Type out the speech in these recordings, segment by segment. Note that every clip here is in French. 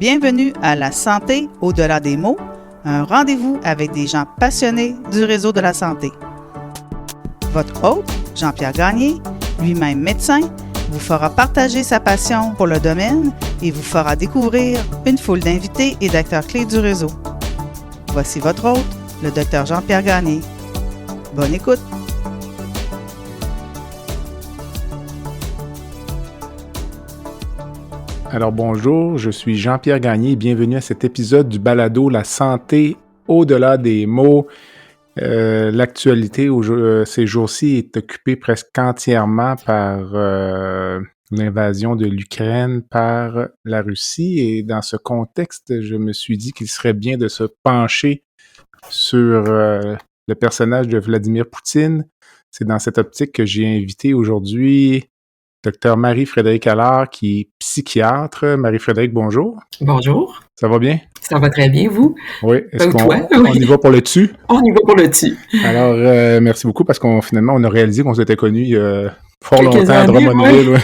Bienvenue à La santé au-delà des mots, un rendez-vous avec des gens passionnés du réseau de la santé. Votre hôte, Jean-Pierre Gagné, lui-même médecin, vous fera partager sa passion pour le domaine et vous fera découvrir une foule d'invités et d'acteurs clés du réseau. Voici votre hôte, le Dr Jean-Pierre Gagné. Bonne écoute! Alors bonjour, je suis Jean-Pierre Gagné et bienvenue à cet épisode du balado La santé au-delà des mots. L'actualité ces jours-ci est occupée presque entièrement par l'invasion de l'Ukraine par la Russie et dans ce contexte, je me suis dit qu'il serait bien de se pencher sur le personnage de Vladimir Poutine. C'est dans cette optique que j'ai invité aujourd'hui Dr Marie-Frédérique Allard, qui est psychiatre. Marie-Frédérique, bonjour. Bonjour. Ça va bien? Ça va très bien, vous? Oui. Est-ce qu'on toi? on y va pour le dessus? On y va pour le dessus. Alors, merci beaucoup parce finalement, on a réalisé qu'on s'était connus fort Quelques longtemps à années, Drummondville. ouais.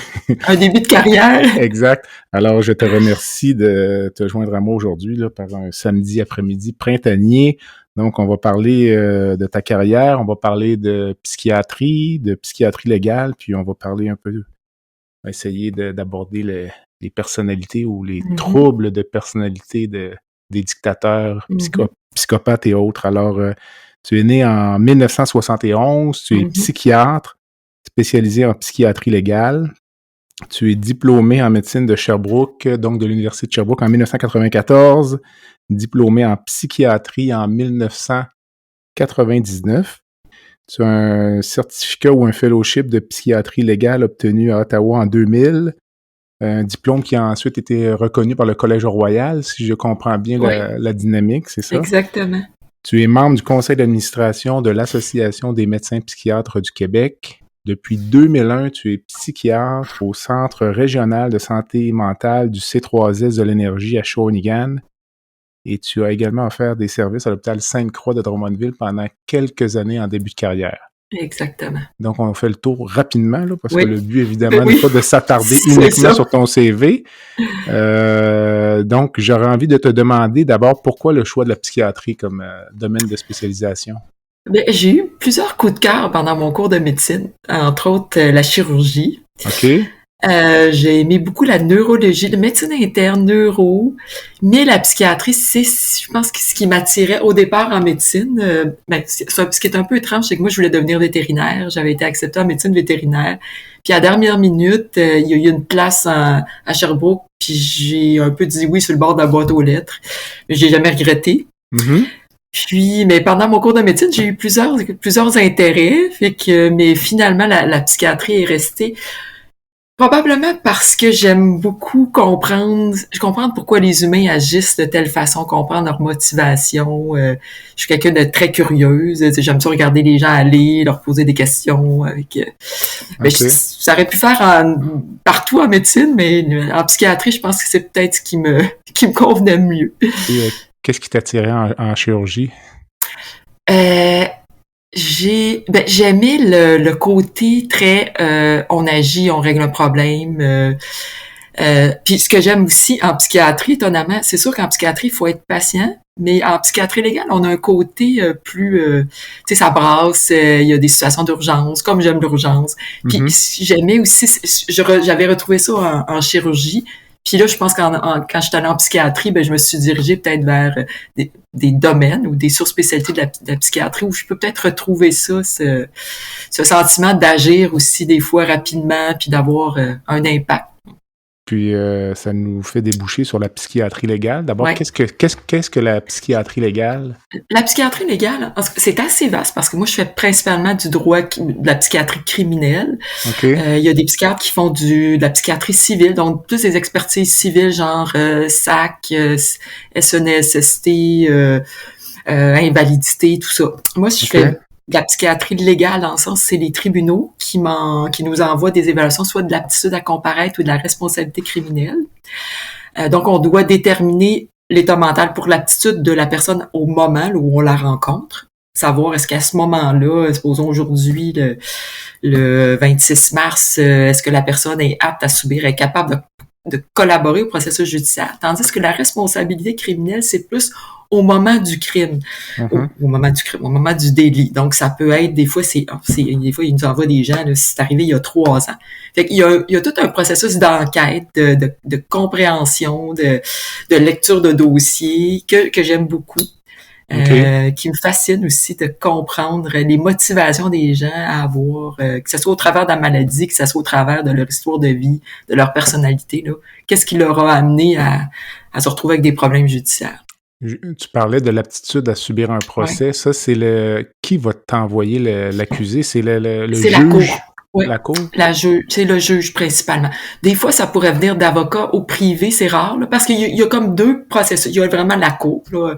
Un début de carrière. Exact. Alors, je te remercie de te joindre à moi aujourd'hui là, par un samedi après-midi printanier. Donc, on va parler de ta carrière, on va parler de psychiatrie légale, puis on va parler un peu, essayer d'aborder les personnalités ou les troubles de personnalité des dictateurs, psychopathes et autres. Alors, tu es né en 1971, tu es psychiatre, spécialisé en psychiatrie légale. Tu es diplômé en médecine de Sherbrooke, donc de l'Université de Sherbrooke en 1994, diplômé en psychiatrie en 1999. Tu as un certificat ou un fellowship de psychiatrie légale obtenu à Ottawa en 2000, un diplôme qui a ensuite été reconnu par le Collège Royal, si je comprends bien la dynamique, c'est ça? Exactement. Tu es membre du conseil d'administration de l'Association des médecins psychiatres du Québec. Depuis 2001, tu es psychiatre au Centre régional de santé mentale du C3S de l'énergie à Shawinigan. Et tu as également offert des services à l'hôpital Sainte-Croix de Drummondville pendant quelques années en début de carrière. Exactement. Donc, on fait le tour rapidement, là, parce que le but, évidemment, Ben n'est pas de s'attarder uniquement sur ton CV. Donc, j'aurais envie de te demander d'abord pourquoi le choix de la psychiatrie comme domaine de spécialisation? Ben, j'ai eu plusieurs coups de cœur pendant mon cours de médecine, entre autres la chirurgie. OK. J'ai aimé beaucoup la neurologie, la médecine interne, neuro, mais la psychiatrie, c'est, je pense, ce qui m'attirait au départ en médecine. Ce qui est un peu étrange, c'est que moi, je voulais devenir vétérinaire. J'avais été acceptée en médecine vétérinaire. Puis à la dernière minute, il y a eu une place à Sherbrooke, puis j'ai un peu dit oui sur le bord de la boîte aux lettres. J'ai jamais regretté. Puis, mais pendant mon cours de médecine, j'ai eu plusieurs intérêts, mais finalement, la psychiatrie est restée. Probablement parce que j'aime beaucoup comprendre pourquoi les humains agissent de telle façon, comprendre leur motivation. Je suis quelqu'un de très curieuse. J'aime ça regarder les gens aller, leur poser des questions. Ça aurait pu faire partout en médecine, mais en psychiatrie, je pense que c'est peut-être ce qui me convenait mieux. Et, qu'est-ce qui t'attirait en chirurgie? J'aimais le côté très on agit, on règle un problème. Puis ce que j'aime aussi en psychiatrie, étonnamment, c'est sûr qu'en psychiatrie, il faut être patient, mais en psychiatrie légale, on a un côté plus tu sais, ça brasse, il y a des situations d'urgence, comme j'aime l'urgence. Puis j'aimais aussi, j'avais retrouvé ça en chirurgie. Puis là, je pense quand je suis allée en psychiatrie, je me suis dirigée peut-être vers des domaines ou des surspécialités de la psychiatrie où je peux peut-être retrouver ça, ce sentiment d'agir aussi des fois rapidement puis d'avoir un impact. Puis ça nous fait déboucher sur la psychiatrie légale. D'abord, qu'est-ce que la psychiatrie légale? La psychiatrie légale, c'est assez vaste parce que moi, je fais principalement du droit de la psychiatrie criminelle. Il y a des psychiatres qui font de la psychiatrie civile, donc plus des expertises civiles, genre SAC, SNSST, invalidité, tout ça. Moi, je fais de la psychiatrie légale, dans le sens, c'est les tribunaux qui nous envoient des évaluations, soit de l'aptitude à comparaître ou de la responsabilité criminelle. Donc, on doit déterminer l'état mental pour l'aptitude de la personne au moment où on la rencontre. Savoir est-ce qu'à ce moment-là, supposons aujourd'hui, le 26 mars, est-ce que la personne est apte à subir, est capable de collaborer au processus judiciaire. Tandis que la responsabilité criminelle, c'est plus au moment du crime, au moment du crime, au moment du délit. Donc, ça peut être, des fois, des fois, ils nous envoient des gens, là, c'est arrivé il y a 3 ans. Fait qu'il y a tout un processus d'enquête, de compréhension, de lecture de dossier que j'aime beaucoup. Qui me fascine aussi de comprendre les motivations des gens à avoir, que ce soit au travers de la maladie, que ce soit au travers de leur histoire de vie, de leur personnalité, là. Qu'est-ce qui leur a amené à se retrouver avec des problèmes judiciaires? Tu parlais de l'aptitude à subir un procès. Ouais. Ça, c'est qui va t'envoyer l'accusé? C'est le C'est juge? la cour. Oui, la cour? c'est le juge principalement. Des fois, ça pourrait venir d'avocats au privé, c'est rare, là, parce qu'il y a comme 2 processus. Il y a vraiment la cour, là,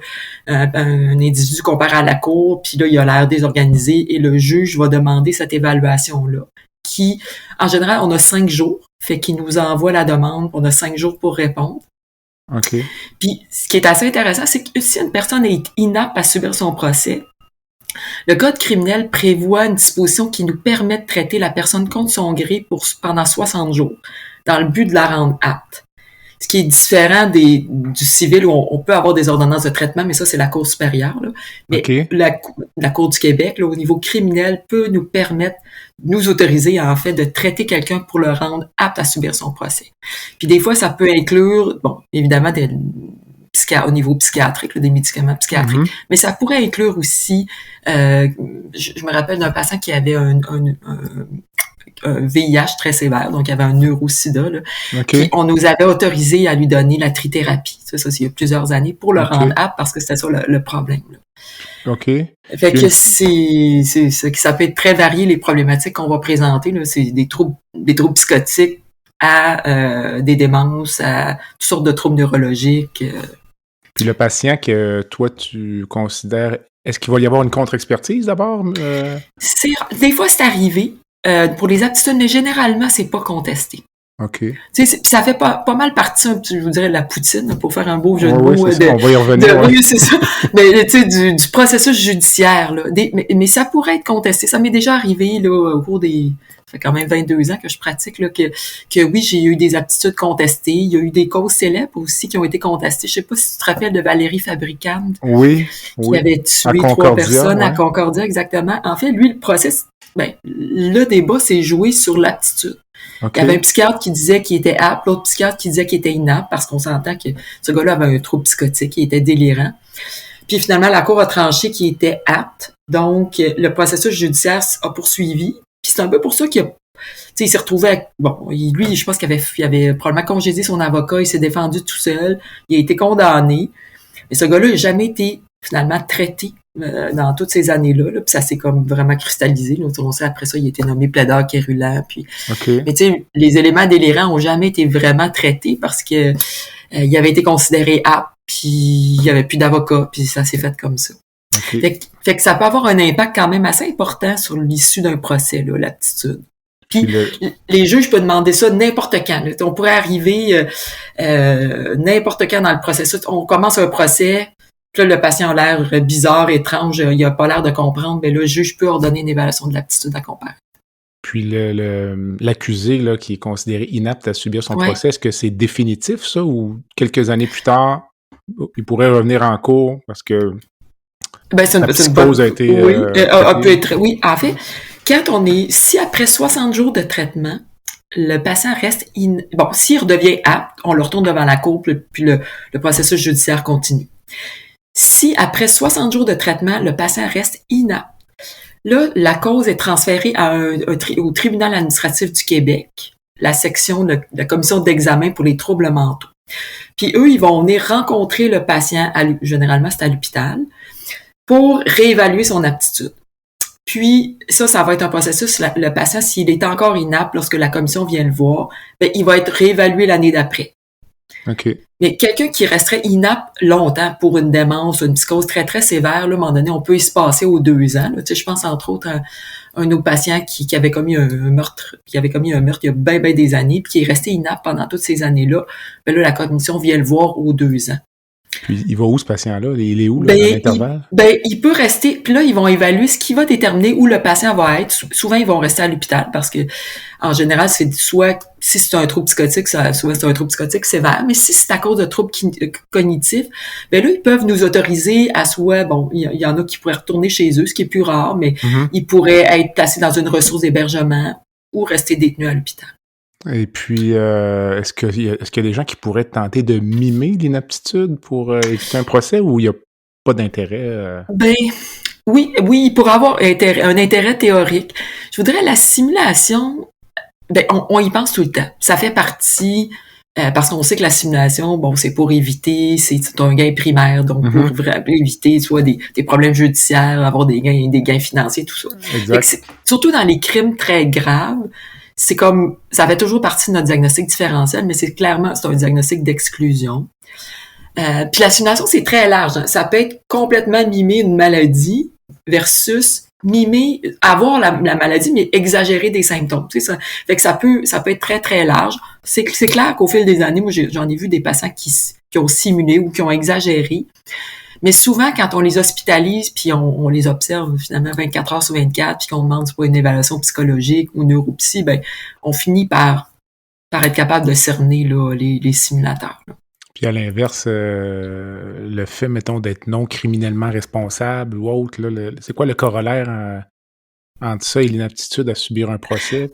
un individu comparé à la cour, puis là, il a l'air désorganisé, et le juge va demander cette évaluation-là, qui, en général, on a 5 jours, fait qu'il nous envoie la demande, on a 5 jours pour répondre. OK. Puis, ce qui est assez intéressant, c'est que si une personne est inapte à subir son procès, le Code criminel prévoit une disposition qui nous permet de traiter la personne contre son gré pendant 60 jours, dans le but de la rendre apte. Ce qui est différent du civil où on peut avoir des ordonnances de traitement, mais ça, c'est la Cour supérieure, là. Mais la Cour du Québec, là, au niveau criminel, peut nous permettre, nous autoriser, en fait, de traiter quelqu'un pour le rendre apte à subir son procès. Puis des fois, ça peut inclure, bon, évidemment, au niveau psychiatrique, là, des médicaments psychiatriques, mais ça pourrait inclure aussi, je me rappelle d'un patient qui avait un VIH très sévère, donc il y avait un neurosida, là. Puis on nous avait autorisé à lui donner la trithérapie. Ça, il y a plusieurs années, pour le rendre apte, parce que c'était ça le problème, là. OK. Fait que ça peut être très varié, les problématiques qu'on va présenter, là. C'est des troubles psychotiques à des démences, à toutes sortes de troubles neurologiques. Puis le patient que toi, tu considères... Est-ce qu'il va y avoir une contre-expertise d'abord? Des fois, c'est arrivé. Pour les aptitudes, mais généralement, c'est pas contesté. OK. Ça fait pas mal partie, je vous dirais, de la poutine, pour faire un beau jeu de mots. Oui, c'est ça, on va y revenir. Oui, c'est ça. Mais tu sais, du processus judiciaire, là. Mais ça pourrait être contesté. Ça m'est déjà arrivé, là, au cours des... Ça fait quand même 22 ans que je pratique, là, que oui, j'ai eu des aptitudes contestées. Il y a eu des causes célèbres aussi qui ont été contestées. Je sais pas si tu te rappelles de Valérie Fabricant. Oui. Qui avait tué 3 personnes à Concordia, exactement. En fait, lui, le débat s'est joué sur l'aptitude. Il y avait un psychiatre qui disait qu'il était apte, l'autre psychiatre qui disait qu'il était inapte, parce qu'on s'entend que ce gars-là avait un trouble psychotique, il était délirant. Puis finalement, la Cour a tranché qu'il était apte. Donc, le processus judiciaire a poursuivi. Puis c'est un peu pour ça il s'est retrouvé avec... Bon, lui, je pense qu'il avait probablement congédié son avocat, il s'est défendu tout seul, il a été condamné. Mais ce gars-là n'a jamais été finalement traité dans toutes ces années-là, là, puis ça s'est comme vraiment cristallisé. Là. On sait, après ça, il a été nommé plaideur quérulant. Puis... Mais tu sais, les éléments délirants n'ont jamais été vraiment traités parce que il avait été considéré apte, puis il n'y avait plus d'avocat, puis ça s'est fait comme ça. Fait que ça peut avoir un impact quand même assez important sur l'issue d'un procès, là, l'aptitude. Puis les juges peuvent demander ça n'importe quand. Là. On pourrait arriver n'importe quand dans le processus. On commence un procès, puis là, le patient a l'air bizarre, étrange, il a pas l'air de comprendre, mais là, le juge peut ordonner une évaluation de l'aptitude à comparer. Puis l'accusé là, qui est considéré inapte à subir son procès, est-ce que c'est définitif, ça, ou quelques années plus tard, il pourrait revenir en cours parce que la psychose a été... Oui, en fait, si après 60 jours de traitement, le patient reste... s'il redevient apte, on le retourne devant la cour, puis le processus judiciaire continue. Si après 60 jours de traitement, le patient reste inapte, là, la cause est transférée au tribunal administratif du Québec, la section de la commission d'examen pour les troubles mentaux. Puis eux, ils vont venir rencontrer le patient, généralement c'est à l'hôpital, pour réévaluer son aptitude. Puis ça va être un processus, le patient, s'il est encore inapte lorsque la commission vient le voir, il va être réévalué l'année d'après. Mais quelqu'un qui resterait inapte longtemps pour une démence, une psychose très, très sévère, là, à un moment donné, on peut y se passer aux 2 ans. Là. Tu sais, je pense entre autres à un autre patient qui avait commis un meurtre, il y a bien des années, puis qui est resté inapte pendant toutes ces années-là. Là, la commission vient le voir aux 2 ans. Puis il va où ce patient-là? Il est où là, à l'intervalle? Il peut rester, puis là, ils vont évaluer ce qui va déterminer où le patient va être. Souvent, ils vont rester à l'hôpital parce que, en général, c'est soit, si c'est un trouble psychotique, souvent c'est un trouble psychotique sévère, mais si c'est à cause de troubles cognitifs, là, ils peuvent nous autoriser à soit, il y en a qui pourraient retourner chez eux, ce qui est plus rare, mais ils pourraient être placés dans une ressource d'hébergement ou rester détenus à l'hôpital. Et puis, est-ce qu'il y a des gens qui pourraient tenter de mimer l'inaptitude pour éviter un procès ou il n'y a pas d'intérêt? Oui, il pourrait avoir un intérêt théorique. Je voudrais la simulation, on y pense tout le temps. Ça fait partie, parce qu'on sait que la simulation, c'est pour éviter, c'est un gain primaire, donc pour vraiment éviter soit des problèmes judiciaires, avoir des gains financiers, tout ça. Exact. Surtout dans les crimes très graves, c'est comme, ça fait toujours partie de notre diagnostic différentiel, mais c'est un diagnostic d'exclusion. Puis la simulation, c'est très large. Hein. Ça peut être complètement mimer une maladie versus mimer, avoir la maladie, mais exagérer des symptômes. Tu sais, ça fait que ça peut être très, très large. C'est clair qu'au fil des années, moi, j'en ai vu des patients qui ont simulé ou qui ont exagéré. Mais souvent, quand on les hospitalise, puis on les observe finalement 24 heures sur 24, puis qu'on demande soit une évaluation psychologique ou neuropsy, on finit par être capable de cerner là, les simulateurs. Là. Puis à l'inverse, le fait, mettons, d'être non criminellement responsable ou autre, là, c'est quoi le corollaire entre ça et l'inaptitude à subir un procès?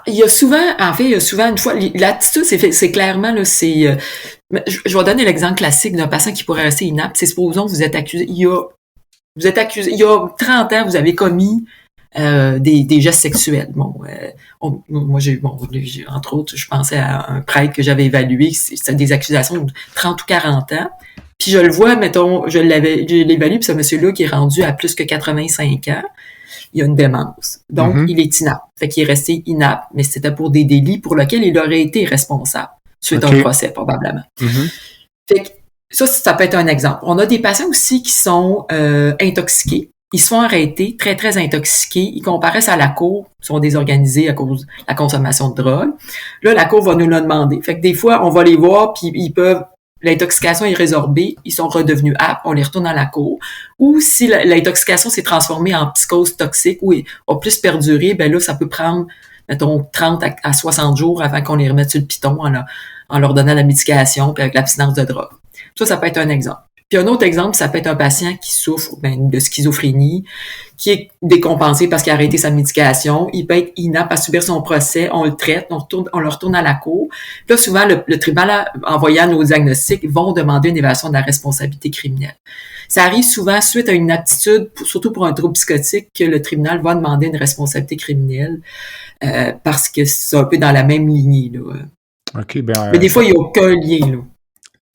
Il y a souvent une fois, l'attitude, c'est clairement, là, je vais donner l'exemple classique d'un patient qui pourrait rester inapte. C'est supposons que vous êtes accusé, il y a 30 ans, vous avez commis des gestes sexuels. Moi, entre autres, je pensais à un prêtre que j'avais évalué, c'était des accusations de 30 ou 40 ans. Puis je le vois, mettons, je l'évalue, puis ce monsieur-là qui est rendu à plus que 85 ans, il y a une démence. Donc, il est inapte. Fait qu'il est resté inapte, mais c'était pour des délits pour lesquels il aurait été responsable suite à un procès, probablement. Fait que ça peut être un exemple. On a des patients aussi qui sont intoxiqués. Ils se font arrêter, très, très intoxiqués. Ils comparaissent à la cour, ils sont désorganisés à cause de la consommation de drogue. Là, la cour va nous le demander. Fait que des fois, on va les voir, puis l'intoxication est résorbée, ils sont redevenus aptes, on les retourne à la cour. Ou si l'intoxication s'est transformée en psychose toxique ou a plus perduré, là, ça peut prendre, mettons, 30 à 60 jours avant qu'on les remette sur le piton en leur donnant la médication puis avec l'abstinence de drogue. Ça peut être un exemple. Puis un autre exemple, ça peut être un patient qui souffre de schizophrénie, qui est décompensé parce qu'il a arrêté sa médication. Il peut être inapte à subir son procès, on le traite, on le retourne à la cour. Puis là, souvent, le tribunal, en voyant nos diagnostics, vont demander une évaluation de la responsabilité criminelle. Ça arrive souvent suite à une inaptitude, surtout pour un trouble psychotique, que le tribunal va demander une responsabilité criminelle parce que c'est un peu dans la même lignée. Là. Okay, mais des fois, il n'y a aucun lien. Là.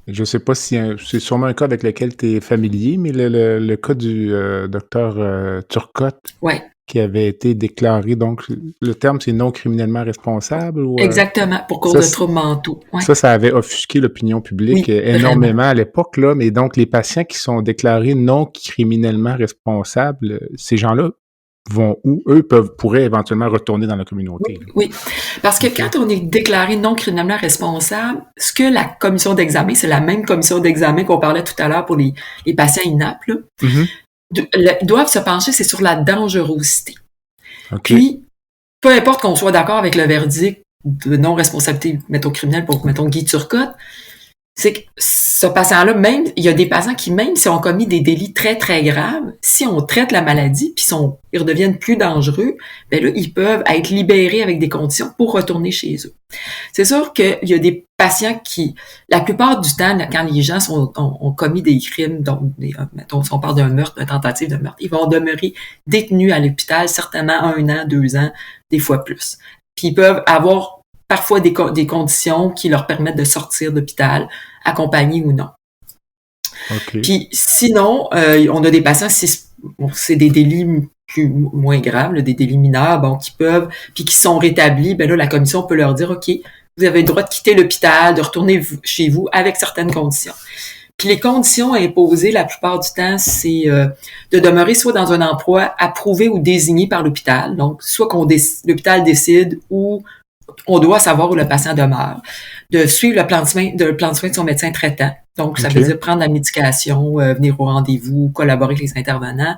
Je ne sais pas si c'est sûrement un cas avec lequel tu es familier, mais le cas du docteur Turcotte, qui avait été déclaré, donc le terme c'est non criminellement responsable. Ou, exactement, pour cause de troubles mentaux. Ouais. Ça avait offusqué l'opinion publique énormément à l'époque, là, mais donc les patients qui sont déclarés non criminellement responsables, ces gens-là vont où? Eux pourraient éventuellement retourner dans la communauté. Oui, parce que quand on est déclaré non criminellement responsable, ce que la commission d'examen, c'est la même commission d'examen qu'on parlait tout à l'heure pour les patients inaptes, doivent se pencher, c'est sur la dangerosité. Puis, peu importe qu'on soit d'accord avec le verdict de non-responsabilité, mettons, criminelle pour, mettons, Guy Turcotte, c'est que ce patient-là, même, il y a des patients qui, même si ont commis des délits très, très graves, si on traite la maladie, puis ils redeviennent plus dangereux, là, ils peuvent être libérés avec des conditions pour retourner chez eux. C'est sûr qu'il y a des patients qui, la plupart du temps, quand les gens ont commis des crimes, donc, mettons, si on parle d'un meurtre, d'une tentative de meurtre, ils vont demeurer détenus à l'hôpital, certainement 1 an, 2 ans, des fois plus. Puis ils peuvent avoir parfois des conditions qui leur permettent de sortir d'hôpital, accompagnés ou non. Puis sinon, on a des patients, c'est des délits moins graves, là, des délits mineurs, qui peuvent, puis qui sont rétablis, là, la commission peut leur dire, OK, vous avez le droit de quitter l'hôpital, de retourner chez vous avec certaines conditions. Puis les conditions imposées, la plupart du temps, c'est de demeurer soit dans un emploi approuvé ou désigné par l'hôpital, donc soit l'hôpital décide ou on doit savoir où le patient demeure, de suivre le plan de soins de son médecin traitant. Donc, ça veut dire prendre la médication, venir au rendez-vous, collaborer avec les intervenants,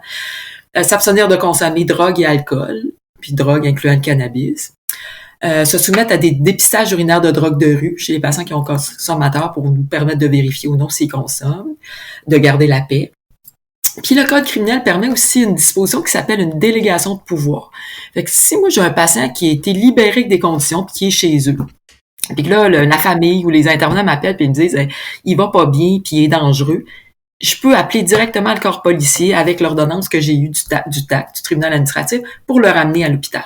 s'abstenir de consommer drogue et alcool, puis drogue incluant le cannabis, se soumettre à des dépistages urinaires de drogue de rue chez les patients qui ont consommateurs pour nous permettre de vérifier ou non s'ils consomment, de garder la paix. Puis le code criminel permet aussi une disposition qui s'appelle une délégation de pouvoir. Fait que si moi j'ai un patient qui a été libéré avec des conditions puis qui est chez eux, puis que là la famille ou les intervenants m'appellent puis ils me disent il va pas bien puis il est dangereux, je peux appeler directement le corps policier avec l'ordonnance que j'ai eue du TAC, du tribunal administratif, pour le ramener à l'hôpital.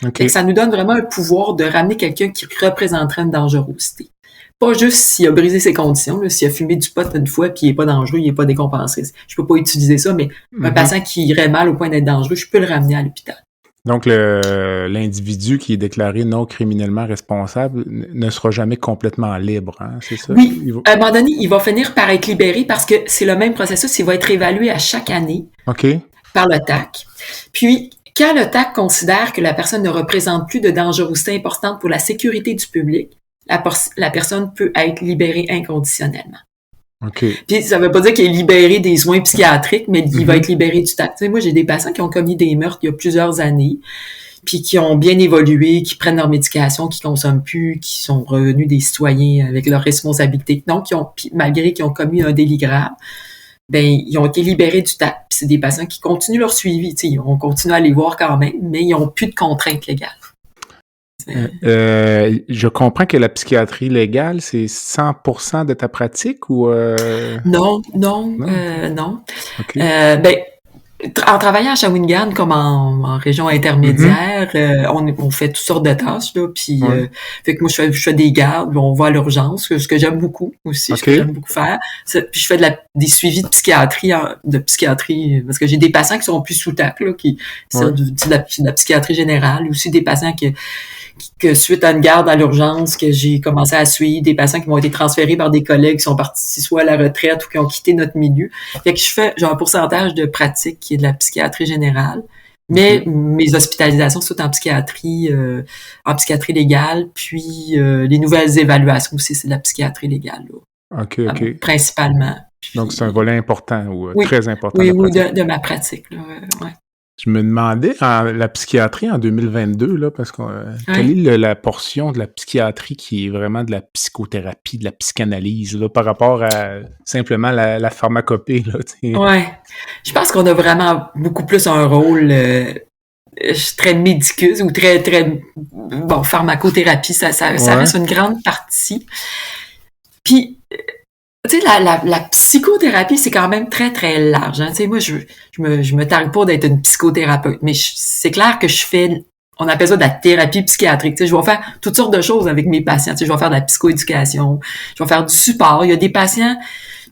Fait que ça nous donne vraiment un pouvoir de ramener quelqu'un qui représenterait une dangerosité. Pas juste s'il a brisé ses conditions, là, s'il a fumé du pot une fois puis il est pas dangereux, il est pas décompensé. Je peux pas utiliser ça, mais un patient qui irait mal au point d'être dangereux, je peux le ramener à l'hôpital. Donc, l'individu qui est déclaré non criminellement responsable ne sera jamais complètement libre, hein, c'est ça? Oui. À un moment donné, il va finir par être libéré parce que c'est le même processus. Il va être évalué à chaque année par le TAC. Puis, quand le TAC considère que la personne ne représente plus de dangerosité importante pour la sécurité du public, la personne peut être libérée inconditionnellement. Puis ça veut pas dire qu'il est libéré des soins psychiatriques, mais il va être libéré du TAC. Tu sais, moi, j'ai des patients qui ont commis des meurtres il y a plusieurs années, puis qui ont bien évolué, qui prennent leur médication, qui consomment plus, qui sont revenus des citoyens avec leurs responsabilités. Donc, malgré qu'ils ont commis un délit grave, ben ils ont été libérés du TAC. Puis c'est des patients qui continuent leur suivi. Tu sais, on continue à les voir quand même, mais ils ont plus de contraintes légales. Je comprends que la psychiatrie légale, c'est 100% de ta pratique ou... Non. En travaillant à Shawinigan comme en région intermédiaire, on fait toutes sortes de tâches là, puis fait que moi je fais des gardes, on va à l'urgence, ce que j'aime beaucoup aussi, ce que j'aime beaucoup faire. Puis je fais des suivis de psychiatrie parce que j'ai des patients qui sont plus sous TAC là, qui sortent de la psychiatrie générale, aussi des patients que suite à une garde à l'urgence que j'ai commencé à suivre, des patients qui m'ont été transférés par des collègues qui sont partis soit à la retraite ou qui ont quitté notre milieu. Fait que j'ai un pourcentage de pratique qui est de la psychiatrie générale, mais mes hospitalisations sont en psychiatrie légale, puis les nouvelles évaluations aussi, c'est de la psychiatrie légale. Là. Principalement. Puis, donc c'est un volet important ou très important. Oui, de ma pratique. Là, ouais. Je me demandais, la psychiatrie en 2022, là, parce que quelle est la portion de la psychiatrie qui est vraiment de la psychothérapie, de la psychanalyse, là, par rapport à simplement la pharmacopée, là, t'sais. Ouais. Je pense qu'on a vraiment beaucoup plus un rôle très médicus ou très pharmacothérapie, ça reste une grande partie. Puis tu sais, la psychothérapie, c'est quand même très, très large. Hein. Tu sais, moi, je me targue pas d'être une psychothérapeute, mais c'est clair que on appelle ça de la thérapie psychiatrique. Tu sais, je vais faire toutes sortes de choses avec mes patients. Tu sais, je vais faire de la psychoéducation, je vais faire du support. Il y a des patients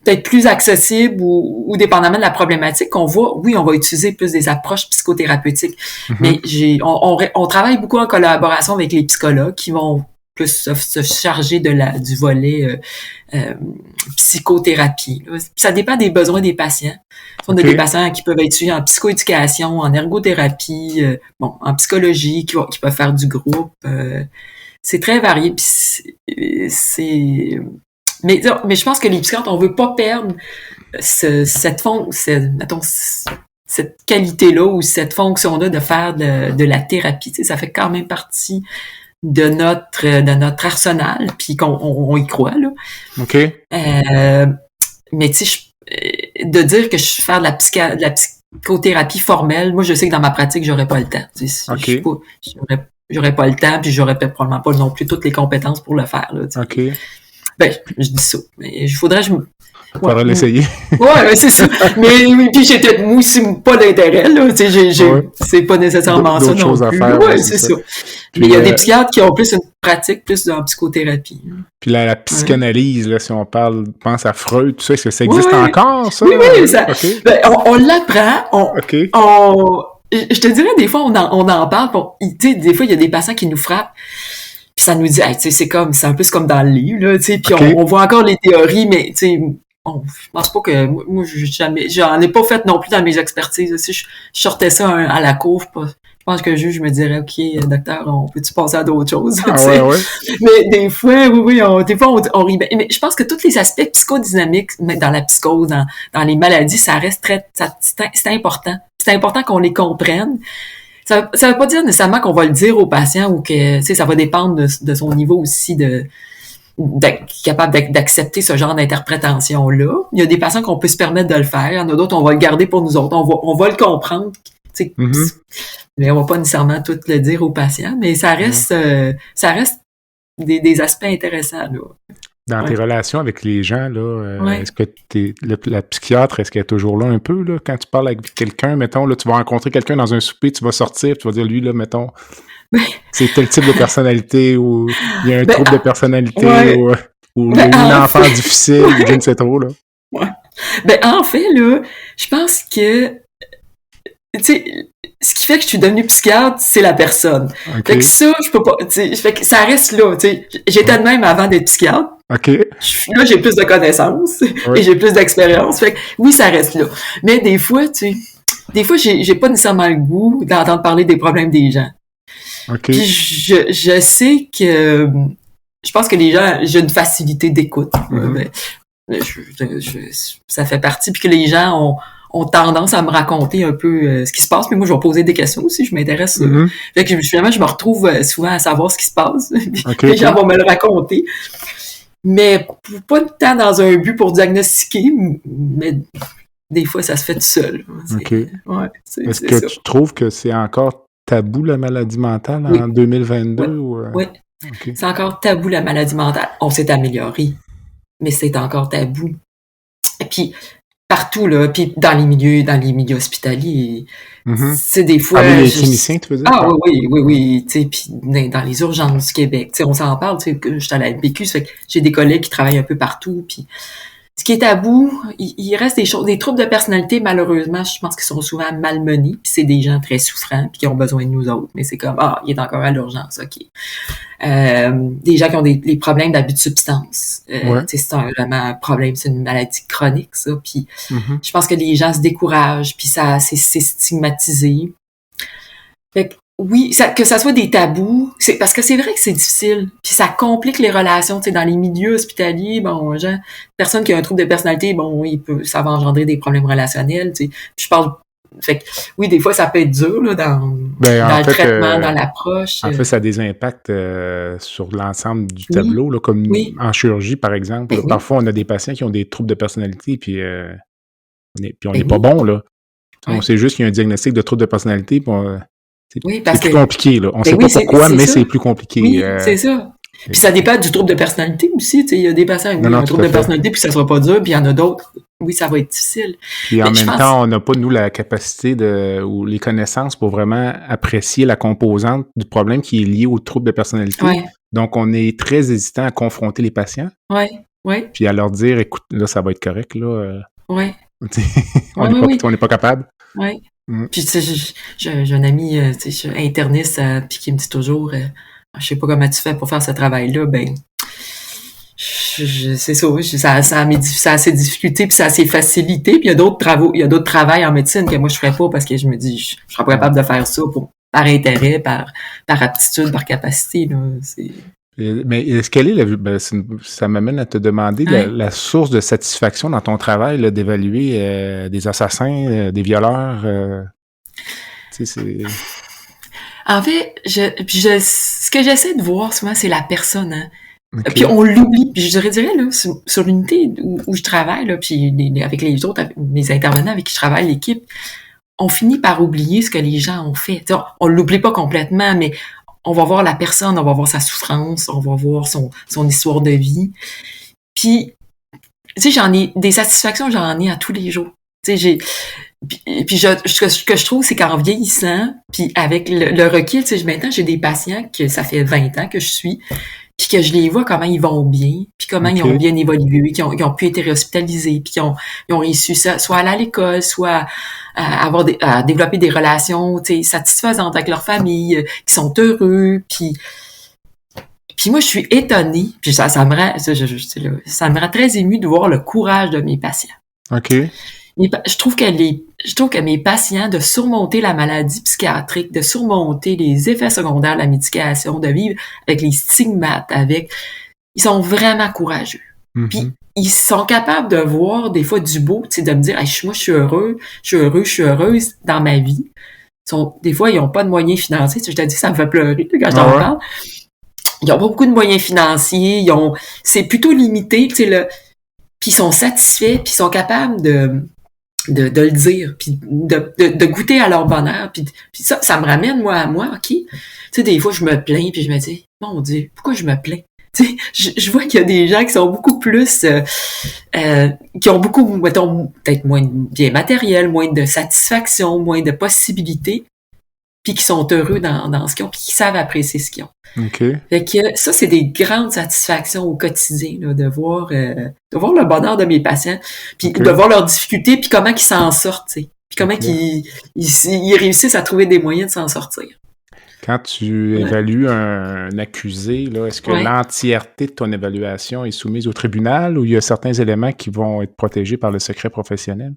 peut-être plus accessibles ou dépendamment de la problématique qu'on voit, oui, on va utiliser plus des approches psychothérapeutiques. Mais on travaille beaucoup en collaboration avec les psychologues qui vont plus se charger du volet psychothérapie. Ça dépend des besoins des patients. On a des patients qui peuvent être suivis en psychoéducation, en ergothérapie, en psychologie, qui peuvent faire du groupe. C'est très varié. Mais je pense que les psychiatres, on veut pas perdre cette qualité-là ou cette fonction-là de faire de la thérapie. Tu sais, ça fait quand même partie de notre arsenal, puis qu'on y croit, là. Mais tu sais, de dire que je fais de la psychothérapie formelle, moi, je sais que dans ma pratique, j'aurais pas le temps. Tu sais, j'aurais pas le temps, puis j'aurais probablement pas non plus toutes les compétences pour le faire, là. Tu sais. Ben, je dis ça. Mais il faudrait faudrait l'essayer. Ouais, c'est ça. Mais puis j'ai peut-être moi aussi pas d'intérêt, là. Tu sais, c'est pas nécessairement ça non plus. À faire, ouais, c'est ça. Puis, mais il y a des psychiatres qui ont plus une pratique plus en psychothérapie. Puis la psychanalyse, là, si on pense à Freud, tout ça, est-ce que ça existe encore, ça? Oui, ça. Ben, on l'apprend. Je te dirais, des fois, on en parle. Tu sais, des fois, il y a des patients qui nous frappent. Puis ça nous dit, hey, tu sais, c'est un peu comme dans le livre, là, tu sais. Puis on voit encore les théories, mais tu sais, je pense pas que moi j'en ai pas fait non plus dans mes expertises. Je sortais ça à la cour, Je pense que le juge me dirait, OK, docteur, on peut-tu passer à d'autres choses? Ah ouais. Mais des fois, oui, des fois, on rit. Mais je pense que tous les aspects psychodynamiques, dans la psychose, dans les maladies, ça reste c'est important. C'est important qu'on les comprenne. Ça veut pas dire nécessairement qu'on va le dire au patient ou que, tu sais, ça va dépendre de son niveau aussi d'être capable d'accepter ce genre d'interprétation-là. Il y a des patients qu'on peut se permettre de le faire. Il y en a d'autres, on va le garder pour nous autres. On va le comprendre. Mais on va pas nécessairement tout le dire aux patients. Mais ça reste des aspects intéressants, là. Dans tes relations avec les gens, là, est-ce que la psychiatre, est-ce qu'elle est toujours là un peu, là, quand tu parles avec quelqu'un, mettons, là, tu vas rencontrer quelqu'un dans un souper, tu vas sortir, tu vas dire, lui, là, mettons, c'est tel type de personnalité, ou il y a un trouble de personnalité, ou il y a une enfant difficile, ou je ne sais trop, là. Ouais. Ben, en fait, là, je pense que, tu sais, ce qui fait que je suis devenue psychiatre, c'est la personne. Okay. Fait que ça, je peux pas, tu sais, fait que ça reste là, tu sais. J'étais de même avant d'être psychiatre. OK. Là, j'ai plus de connaissances et j'ai plus d'expérience. Fait que oui, ça reste là. Mais des fois, j'ai pas nécessairement le goût d'entendre parler des problèmes des gens. OK. Puis je sais que je pense que les gens, j'ai une facilité d'écoute. Ça fait partie, puis que les gens ont tendance à me raconter un peu ce qui se passe, mais moi je vais poser des questions aussi, je m'intéresse. Fait que finalement, je me retrouve souvent à savoir ce qui se passe. Les gens vont me le raconter. Mais pas tout le temps dans un but pour diagnostiquer, mais des fois, ça se fait tout seul. OK. Est-ce que tu trouves que c'est encore tabou, la maladie mentale, en 2022? Oui. Okay. C'est encore tabou, la maladie mentale. On s'est amélioré, mais c'est encore tabou. Et puis, partout, là, puis dans les milieux hospitaliers, c'est des fois... Parmi les cliniciens, tu veux dire? Ah oui, tu sais, puis dans les urgences du Québec, tu sais, on s'en parle, tu sais, que je suis à la MPQ, ça fait que j'ai des collègues qui travaillent un peu partout, puis ce qui est tabou, il reste des troubles de personnalité, malheureusement, je pense qu'ils sont souvent malmenés, puis c'est des gens très souffrants, puis qui ont besoin de nous autres, mais c'est comme, il est encore à l'urgence, OK. Des gens qui ont des problèmes d'abus de substance. C'est vraiment un problème, c'est une maladie chronique, ça. Puis je pense que les gens se découragent, puis c'est stigmatisé. Fait que oui, que ça soit des tabous, c'est parce que c'est vrai que c'est difficile, puis ça complique les relations, tu sais, dans les milieux hospitaliers, personne qui a un trouble de personnalité, ça va engendrer des problèmes relationnels, tu sais. Je parle. Fait que, oui, des fois, ça peut être dur là, dans le traitement, dans l'approche. En fait, ça a des impacts sur l'ensemble du tableau, là, comme en chirurgie, par exemple. Là, parfois, on a des patients qui ont des troubles de personnalité, puis on n'est pas bon, là. On sait juste qu'il y a un diagnostic de trouble de personnalité, puis c'est plus compliqué, là. On ne sait pas pourquoi, mais c'est plus compliqué. Oui, c'est ça. Puis ça dépend du trouble de personnalité aussi. Il y a des patients qui ont un trouble de personnalité, puis ça ne sera pas dur, puis il y en a d'autres. Oui, ça va être difficile. Puis en même temps, on n'a pas, nous, la capacité ou les connaissances pour vraiment apprécier la composante du problème qui est liée au trouble de personnalité. Ouais. Donc, on est très hésitant à confronter les patients. Oui. Puis à leur dire, écoute, là, ça va être correct, là. Oui. On n'est pas capable. Oui. Puis, tu sais, j'ai un ami, interniste, puis qui me dit toujours, je sais pas comment tu fais pour faire ce travail-là, c'est ça, ça a ses difficultés, puis ça a ses facilités, puis il y a d'autres travails en médecine que moi je ferais pas parce que je me dis, je serais pas capable de faire ça par intérêt, par aptitude, par capacité, là. Mais quelle est ça m'amène à te demander la source de satisfaction dans ton travail, là, d'évaluer des assassins, des violeurs, tu sais, c'est... En fait, ce que j'essaie de voir souvent, c'est la personne, hein. Okay. Puis on l'oublie. Puis je dirais là, sur l'unité où je travaille, là, puis avec les autres, avec mes intervenants avec qui je travaille, l'équipe, on finit par oublier ce que les gens ont fait. T'sais, on l'oublie pas complètement, mais on va voir la personne, on va voir sa souffrance, on va voir son histoire de vie. Puis, tu sais, des satisfactions, j'en ai à tous les jours. Tu sais, ce que je trouve, c'est qu'en vieillissant, puis avec le recul, tu sais, maintenant, j'ai des patients que ça fait 20 ans que je suis, puis que je les vois comment ils vont bien, puis comment ils ont bien évolué, qui ont pu être hospitalisés, puis qui ont réussi ça, soit à aller à l'école, soit à développer des relations, tu sais, satisfaisantes avec leur famille, qui sont heureux, puis moi je suis étonnée, puis ça me rend très émue de voir le courage de mes patients. OK. Je trouve que je trouve que mes patients, de surmonter la maladie psychiatrique, de surmonter les effets secondaires de la médication, de vivre avec les stigmates, ils sont vraiment courageux. Puis, ils sont capables de voir des fois du beau, tu sais, de me dire, hey, moi, je suis heureuse dans ma vie. Des fois, ils n'ont pas de moyens financiers. Tu sais, je te dis, ça me fait pleurer quand j'en parle. Ils n'ont pas beaucoup de moyens financiers. C'est plutôt limité, tu sais, puis ils sont satisfaits, puis ils sont capables de le dire, puis de goûter à leur bonheur. Puis ça me ramène, moi, OK? Tu sais, des fois, je me plains, puis je me dis, mon Dieu, pourquoi je me plains? Tu sais, je vois qu'il y a des gens qui sont beaucoup plus, qui ont beaucoup, mettons, peut-être moins de biens matériels, moins de satisfaction, moins de possibilités, puis qui sont heureux dans ce qu'ils ont, puis qui savent apprécier ce qu'ils ont. Okay. Fait que ça, c'est des grandes satisfactions au quotidien, là, de voir le bonheur de mes patients, puis de voir leurs difficultés, puis comment ils s'en sortent, tu sais, puis comment ils réussissent à trouver des moyens de s'en sortir. Quand tu évalues un accusé, là, est-ce que l'entièreté de ton évaluation est soumise au tribunal ou il y a certains éléments qui vont être protégés par le secret professionnel?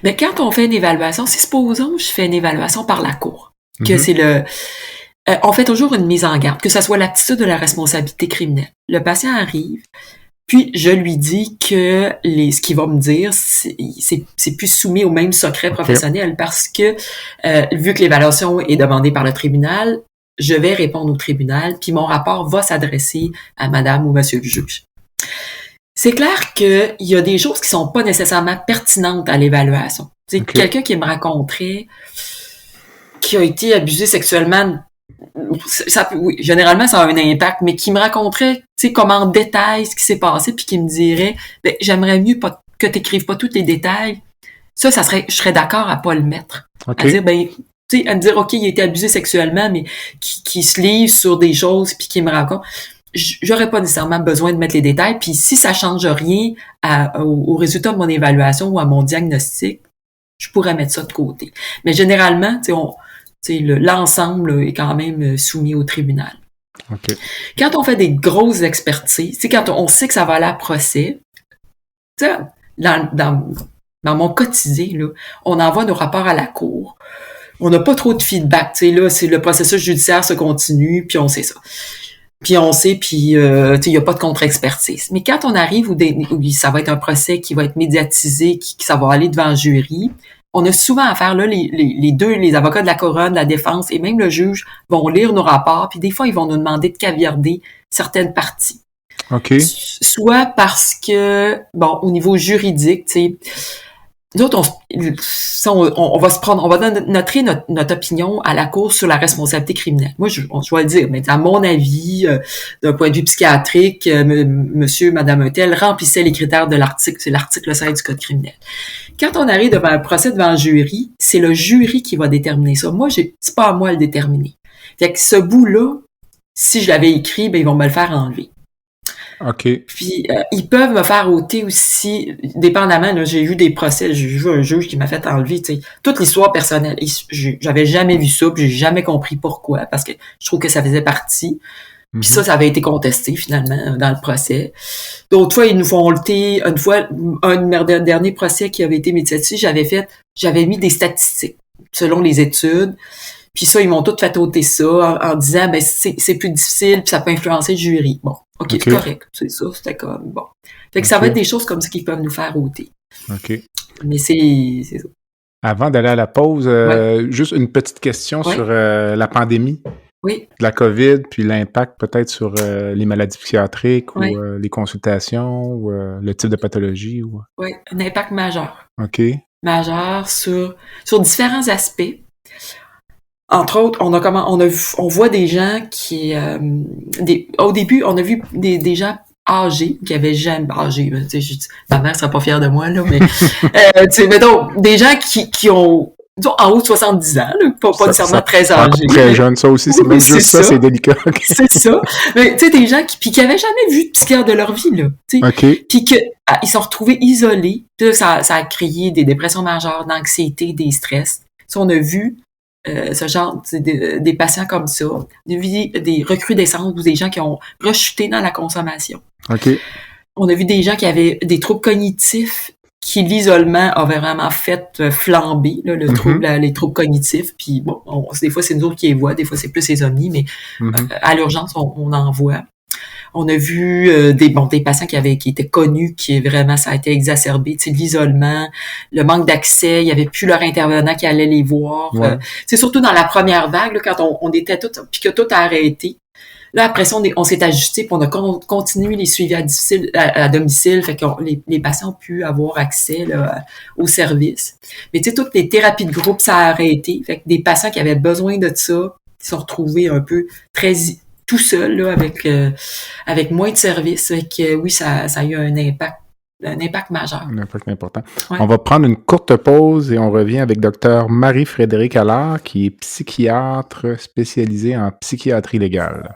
Mais quand on fait une évaluation, si supposons je fais une évaluation par la cour, que c'est on fait toujours une mise en garde, que ce soit l'aptitude de la responsabilité criminelle. Le patient arrive, puis je lui dis que ce qu'il va me dire, c'est plus soumis au même secret professionnel parce que vu que l'évaluation est demandée par le tribunal, je vais répondre au tribunal, puis mon rapport va s'adresser à madame ou monsieur le juge. C'est clair qu'il y a des choses qui sont pas nécessairement pertinentes à l'évaluation. Quelqu'un qui me raconterait qui a été abusé sexuellement, généralement, ça a un impact, mais qui me raconterait, tu sais, comme en détail ce qui s'est passé, puis qui me dirait, ben, j'aimerais mieux que t'écrives pas tous les détails. Je serais d'accord à pas le mettre. À dire, ben, tu sais, à me dire, OK, il a été abusé sexuellement, mais qui se livre sur des choses, puis qui me raconte. J'aurais pas nécessairement besoin de mettre les détails, puis si ça change rien au résultat de mon évaluation ou à mon diagnostic, je pourrais mettre ça de côté. Mais généralement, tu sais, l'ensemble est quand même soumis au tribunal. Okay. Quand on fait des grosses expertises, quand on sait que ça va aller à procès, dans mon quotidien, là, on envoie nos rapports à la cour. On n'a pas trop de feedback. Là, c'est le processus judiciaire se continue, puis on sait ça. Puis on sait, puis il n'y a pas de contre-expertise. Mais quand on arrive où ça va être un procès qui va être médiatisé, ça va aller devant un jury, on a souvent affaire, là, les avocats de la couronne, de la défense et même le juge vont lire nos rapports, puis des fois, ils vont nous demander de caviarder certaines parties. OK. Soit parce que, bon, au niveau juridique, tu sais, nous autres, on va noter notre opinion à la cour sur la responsabilité criminelle. Moi, je vais le dire, mais à mon avis, d'un point de vue psychiatrique, monsieur, madame Untel remplissait les critères de l'article, c'est l'article 16 du Code criminel. Quand on arrive devant un procès devant un jury, c'est le jury qui va déterminer ça. Moi, c'est pas à moi de le déterminer. Fait que ce bout-là, si je l'avais écrit, ben ils vont me le faire enlever. OK. Puis, ils peuvent me faire ôter aussi, dépendamment, là, j'ai eu des procès, j'ai vu un juge qui m'a fait enlever, tu sais, toute l'histoire personnelle. J'avais jamais vu ça, puis j'ai jamais compris pourquoi, parce que je trouve que ça faisait partie. Puis ça avait été contesté, finalement, dans le procès. D'autres fois, ils nous font ôter, une fois, un dernier procès qui avait été médiatisé, j'avais mis des statistiques, selon les études. Puis ça, ils m'ont tout fait ôter ça en disant, ben, c'est plus difficile, puis ça peut influencer le jury. Bon. OK, c'est correct. C'est ça, c'était comme, bon. Fait que ça va être des choses comme ça qui peuvent nous faire ôter. OK. Mais c'est ça. Avant d'aller à la pause, juste une petite question sur la pandémie. Oui. La COVID, puis l'impact peut-être sur les maladies psychiatriques ou les consultations ou le type de pathologie. Oui, un impact majeur. OK. Majeur sur différents aspects. Entre autres, on voit des gens qui, au début, on a vu des gens âgés qui avaient jamais âgés. Tu sais, ma mère serait pas fière de moi là, mais tu sais, mettons des gens qui ont en haut de 70 ans, là, pas nécessairement très âgés. Très jeune, ça aussi, c'est même juste ça, c'est délicat. C'est ça. Mais tu sais, des gens qui avaient jamais vu de psychiatre de leur vie là, tu sais, puis que ils sont retrouvés isolés. Puis ça a créé des dépressions majeures, d'anxiété, des stress. Ça, on a vu ce genre des patients comme ça, des recrudescences ou des gens qui ont rechuté dans la consommation. OK. On a vu des gens qui avaient des troubles cognitifs l'isolement a vraiment fait flamber là, le trouble, les troubles cognitifs. Puis bon, des fois, c'est nous autres qui les voient, des fois, c'est plus les amis, mais à l'urgence, on en voit. On a vu des patients qui étaient connus, qui vraiment, ça a été exacerbé, tu sais, l'isolement, le manque d'accès, il y avait plus leur intervenant qui allait les voir. Ouais. C'est surtout dans la première vague, là, quand on était tous, puis que tout a arrêté. Là, après ça, on s'est ajusté, puis on a continué les suivis à domicile, fait que les patients ont pu avoir accès là, au service. Mais tu sais, toutes les thérapies de groupe, ça a arrêté. Fait que des patients qui avaient besoin de ça, ils se sont retrouvés un peu tout seuls, là, avec moins de services. Fait que oui, ça a eu un impact majeur. Un impact important. Ouais. On va prendre une courte pause et on revient avec Dr Marie-Frédérique Allard, qui est psychiatre spécialisée en psychiatrie légale.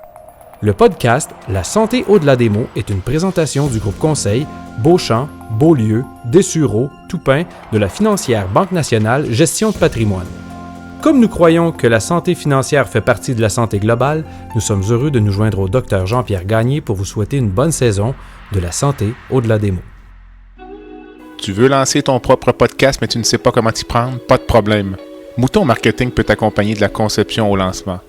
Le podcast La santé au-delà des mots est une présentation du groupe conseil Beauchamp, Beaulieu, Dessureau, Toupin de la financière Banque nationale Gestion de patrimoine. Comme nous croyons que la santé financière fait partie de la santé globale, nous sommes heureux de nous joindre au Dr Jean-Pierre Gagné pour vous souhaiter une bonne saison de La santé au-delà des mots. Tu veux lancer ton propre podcast, mais tu ne sais pas comment t'y prendre? Pas de problème. Mouton Marketing peut t'accompagner de la conception au lancement.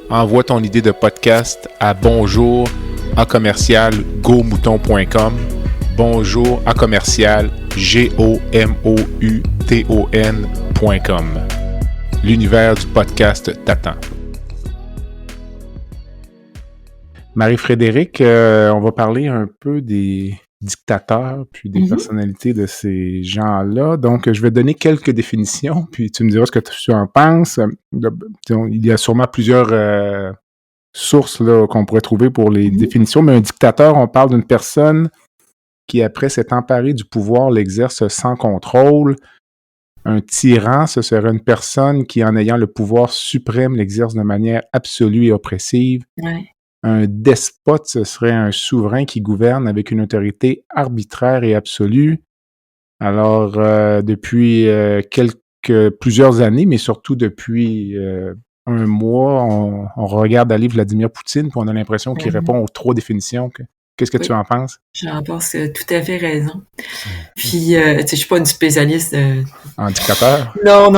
Envoie ton idée de podcast à bonjour@gomouton.com, bonjour@gomouton.com. L'univers du podcast t'attend. Marie-Frédérique, on va parler un peu des dictateurs puis des personnalités de ces gens-là. Donc, je vais donner quelques définitions, puis tu me diras ce que tu en penses. Il y a sûrement plusieurs sources là, qu'on pourrait trouver pour les définitions, mais un dictateur, on parle d'une personne qui, après s'être emparée du pouvoir, l'exerce sans contrôle. Un tyran, ce serait une personne qui, en ayant le pouvoir suprême, l'exerce de manière absolue et oppressive. Ouais. Un despote, ce serait un souverain qui gouverne avec une autorité arbitraire et absolue. Alors, depuis plusieurs années, mais surtout depuis un mois, on regarde aller Vladimir Poutine, puis on a l'impression qu'il répond aux 3 définitions. Qu'est-ce que tu en penses? J'en pense tout à fait raison. Puis, tu sais, je suis pas une spécialiste En dictateur? Non,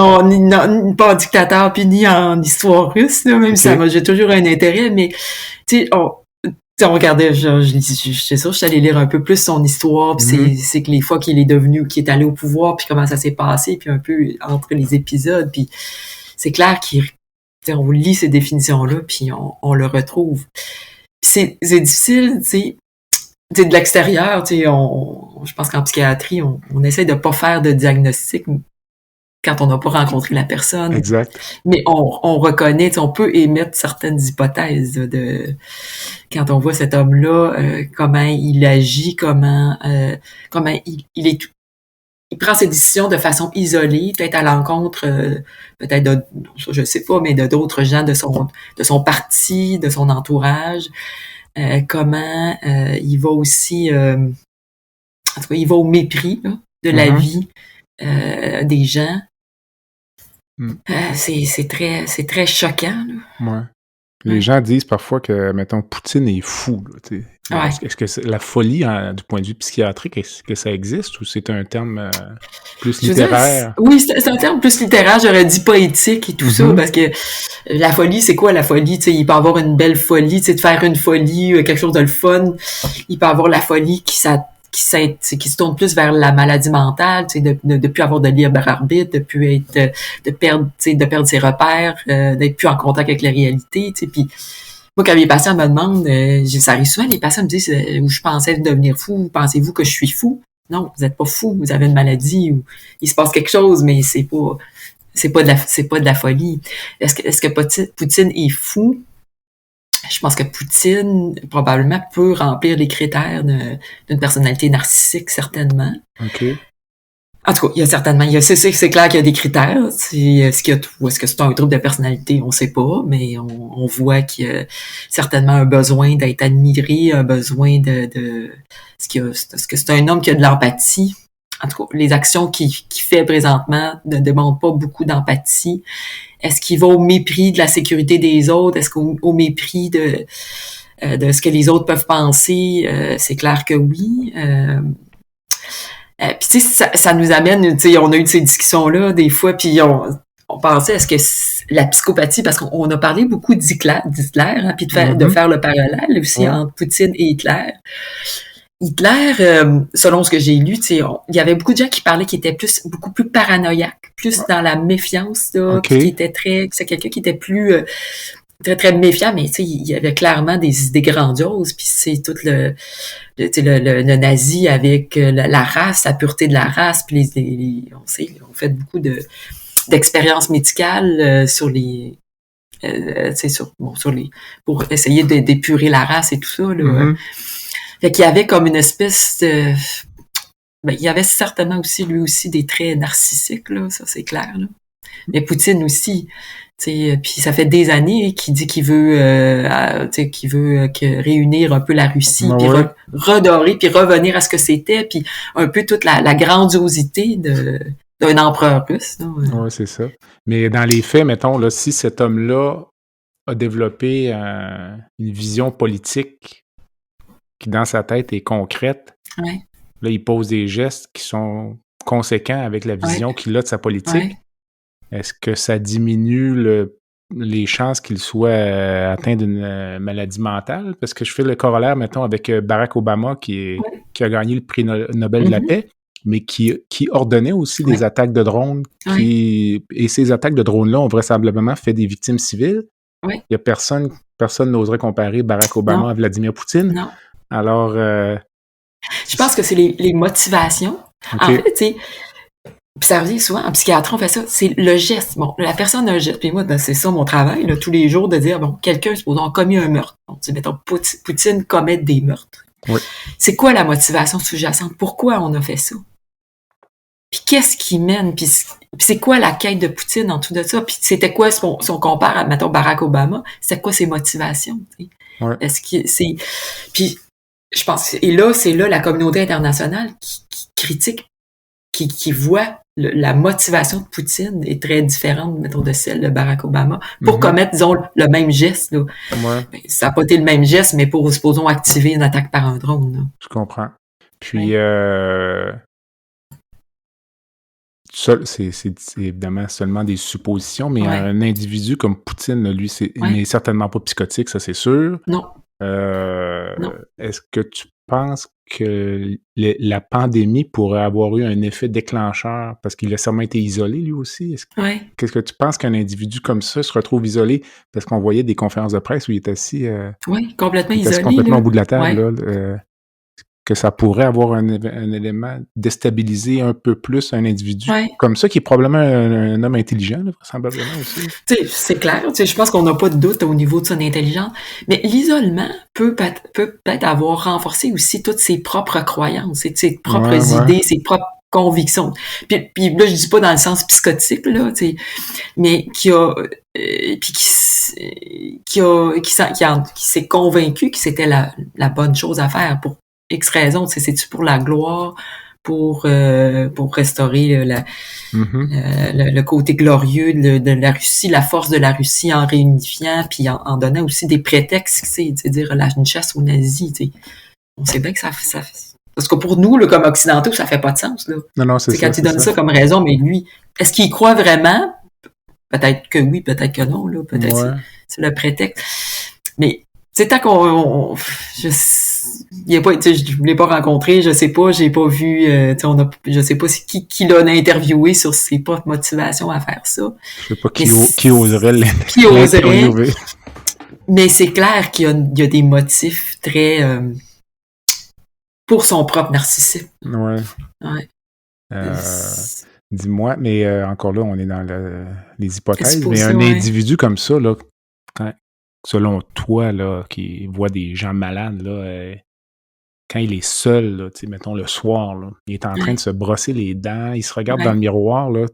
pas en dictateur, puis ni en histoire russe, là, même si j'ai toujours un intérêt, mais, tu sais, on regardait, c'est sûr, je suis allée lire un peu plus son histoire, puis c'est que les fois qu'il est qu'il est allé au pouvoir, puis comment ça s'est passé, puis un peu entre les épisodes, puis c'est clair on lit ces définitions-là, puis on le retrouve. Puis c'est difficile, tu sais, de l'extérieur, tu sais, je pense qu'en psychiatrie, on essaie de pas faire de diagnostic quand on n'a pas rencontré la personne. Exact. Mais on reconnaît, tu sais, on peut émettre certaines hypothèses quand on voit cet homme-là, comment il agit, comment il prend ses décisions de façon isolée, peut-être à l'encontre, peut-être de, je sais pas, mais d'autres gens de son parti, de son entourage. Comment il va aussi, en tout cas, il va au mépris là, de la vie des gens. C'est très choquant. Là. Ouais. Les gens disent parfois que, mettons, Poutine est fou. Là, Est-ce que la folie, du point de vue psychiatrique, est-ce que ça existe ou c'est un terme plus littéraire? Oui, c'est un terme plus littéraire, j'aurais dit poétique et tout ça, parce que la folie, c'est quoi la folie? T'sais, il peut avoir une belle folie, de faire une folie, quelque chose de le fun. Il peut avoir la folie qui se tourne plus vers la maladie mentale, de plus avoir de libre arbitre, de perdre ses repères, d'être plus en contact avec la réalité, puis moi, quand mes patients me demandent, ça arrive souvent, les patients me disent où je pensais devenir fou, pensez-vous que je suis fou? Non, vous n'êtes pas fou, vous avez une maladie ou il se passe quelque chose, mais c'est pas de la folie. Est-ce que Poutine est fou? Je pense que Poutine, probablement, peut remplir les critères d'une personnalité narcissique, certainement. OK. En tout cas, il y a certainement, c'est clair qu'il y a des critères. Est-ce que c'est un trouble de personnalité? On sait pas, mais on voit qu'il y a certainement un besoin d'être admiré, un besoin est-ce que c'est un homme qui a de l'empathie? En tout cas, les actions qu'il fait présentement ne demandent pas beaucoup d'empathie. Est-ce qu'il va au mépris de la sécurité des autres? Est-ce qu'au mépris de ce que les autres peuvent penser? C'est clair que oui. Puis tu sais, ça nous amène, tu sais, on a eu ces discussions-là des fois, puis on pensait, est-ce que la psychopathie, parce qu'on a parlé beaucoup d'Hitler, hein, puis de faire le parallèle aussi entre Poutine et Hitler. Hitler, selon ce que j'ai lu, tu sais, il y avait beaucoup de gens qui parlaient qu'il était beaucoup plus paranoïaque, plus dans la méfiance, là, qui était c'est quelqu'un qui était plus très, très méfiant, mais tu sais, il y avait clairement des idées grandioses, puis c'est tout le le nazi avec la race, la pureté de la race, puis on fait beaucoup d'expériences médicales sur les pour essayer d'épurer la race et tout ça, là. Fait qu'il y avait comme une espèce de il y avait certainement aussi lui aussi des traits narcissiques, là, ça c'est clair, là. Mais Poutine aussi, puis ça fait des années qu'il dit qu'il veut réunir un peu la Russie, puis redorer, puis revenir à ce que c'était, puis un peu toute la grandiosité d'un empereur russe. Oui, c'est ça. Mais dans les faits, mettons, là, si cet homme-là a développé une vision politique qui, dans sa tête, est concrète, là, il pose des gestes qui sont conséquents avec la vision qu'il a de sa politique. Est-ce que ça diminue les chances qu'il soit atteint d'une maladie mentale? Parce que je fais le corollaire, mettons, avec Barack Obama, qui a gagné le prix Nobel de la paix, mais qui ordonnait aussi des attaques de drones. Et ces attaques de drones-là ont vraisemblablement fait des victimes civiles. Il y a personne n'oserait comparer Barack Obama à Vladimir Poutine. Non. Alors... je pense que c'est les motivations. En fait, tu sais... Puis ça revient souvent, en psychiatrie, on fait ça, c'est le geste. Bon, la personne a un geste, puis moi, c'est ça mon travail, là, tous les jours, de dire, bon, quelqu'un, supposons, a commis un meurtre. Donc, mettons, Poutine commet des meurtres. C'est quoi la motivation sous-jacente? Pourquoi on a fait ça? Puis qu'est-ce qui mène? Puis c'est quoi la quête de Poutine en tout de ça? Puis c'était quoi, si on compare à, mettons, Barack Obama, c'est quoi ses motivations? Est-ce que c'est... Puis je pense, et là, c'est là la communauté internationale qui critique, qui voit la motivation de Poutine est très différente, mettons, de celle de Barack Obama, pour commettre, disons, le même geste. Là. Ben, ça n'a pas été le même geste, mais pour, supposons, activer une attaque par un drone. Là. Je comprends. Puis, c'est évidemment seulement des suppositions, mais un individu comme Poutine, lui, n'est certainement pas psychotique, ça c'est sûr. Non. Non. Est-ce que tu penses que la pandémie pourrait avoir eu un effet déclencheur parce qu'il a sûrement été isolé lui aussi? Qu'est-ce que tu penses qu'un individu comme ça se retrouve isolé? Parce qu'on voyait des conférences de presse où il est assis... complètement isolé. Complètement au bout de la table. Là, que ça pourrait avoir un élément déstabiliser un peu plus un individu comme ça, qui est probablement un homme intelligent, là, vraisemblablement aussi. C'est clair. Je pense qu'on n'a pas de doute au niveau de son intelligence. Mais l'isolement peut peut-être avoir renforcé aussi toutes ses propres croyances, ses propres idées, ses propres convictions. Puis là, je dis pas dans le sens psychotique, là, mais qui s'est convaincu que c'était la bonne chose à faire pour X raisons, c'est-tu pour la gloire, pour restaurer le côté glorieux de la Russie, la force de la Russie en réunifiant, puis en donnant aussi des prétextes, c'est-à-dire une chasse aux nazis. On sait bien que ça parce que pour nous, là, comme occidentaux, ça fait pas de sens. Là. Non, c'est ça. Quand il donne ça comme raison, mais lui, est-ce qu'il y croit vraiment? Peut-être que oui, peut-être que non. Là, peut-être c'est le prétexte. Mais c'est tant qu'on... je ne l'ai pas rencontré, je sais pas, j'ai pas vu, je sais pas qui l'a interviewé sur ses propres motivations à faire ça. Je sais pas qui oserait l'interviewer. Mais c'est clair qu'il y a des motifs très pour son propre narcissisme. Dis-moi, mais encore là, on est dans les hypothèses, mais un individu comme ça, là, selon toi, là, qui voit des gens malades, là, quand il est seul, là, mettons le soir, là, il est en train de se brosser les dents, il se regarde dans le miroir, là,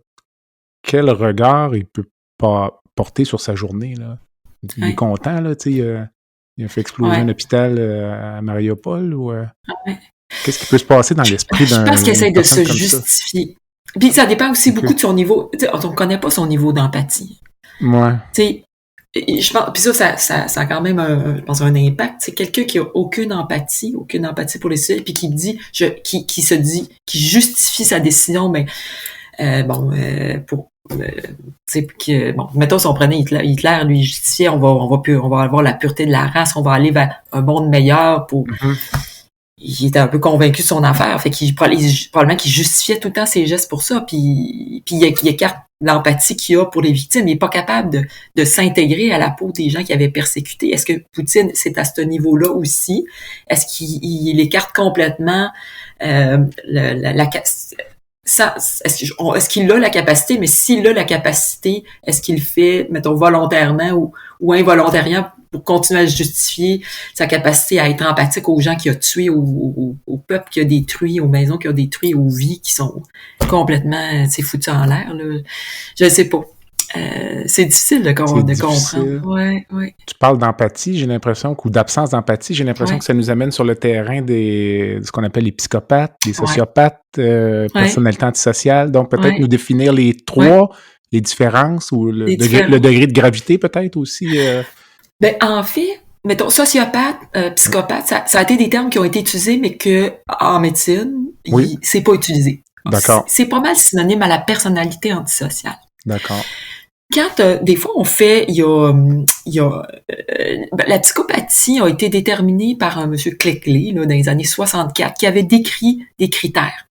quel regard il peut pas porter sur sa journée, là? Il est content, là, il a fait exploser un hôpital à Mariupol, ou qu'est-ce qui peut se passer dans l'esprit d'un... Je pense qu'il essaie de se justifier. Puis ça dépend aussi beaucoup de son niveau, on ne connaît pas son niveau d'empathie. je pense, puis ça a quand même je pense un impact. C'est quelqu'un qui a aucune empathie pour les sujets, puis qui justifie sa décision, mais mettons si on prenait Hitler lui justifiait, on va avoir la pureté de la race, on va aller vers un monde meilleur pour. Il était un peu convaincu de son affaire, fait qu'il probablement qu'il justifiait tout le temps ses gestes pour ça, puis il écarte l'empathie qu'il a pour les victimes. Il est pas capable de s'intégrer à la peau des gens qui avaient persécuté. Est-ce que Poutine, c'est à ce niveau-là aussi? Est-ce qu'il écarte complètement est-ce qu'il a la capacité? Mais s'il a la capacité, est-ce qu'il le fait, mettons, volontairement ou involontairement pour continuer à justifier sa capacité à être empathique aux gens qu'il a tués, au peuple qu'il a détruit, aux maisons qu'il a détruites, aux vies qui sont complètement foutues en l'air, là. Je ne sais pas. C'est difficile de comprendre. Ouais. Tu parles d'empathie, j'ai l'impression, ou d'absence d'empathie, j'ai l'impression que ça nous amène sur le terrain de ce qu'on appelle les psychopathes, les sociopathes, personnalités antisociales. Donc, peut-être nous définir les trois, les différences ou le degré de gravité, peut-être aussi. Ben, en fait, mettons, sociopathe, psychopathe, ça a été des termes qui ont été utilisés, mais que en médecine, c'est pas utilisé. D'accord. C'est pas mal synonyme à la personnalité antisociale. D'accord. Quand des fois on fait, la psychopathie a été déterminée par un monsieur Cleckley là, dans les années 64 qui avait décrit des critères.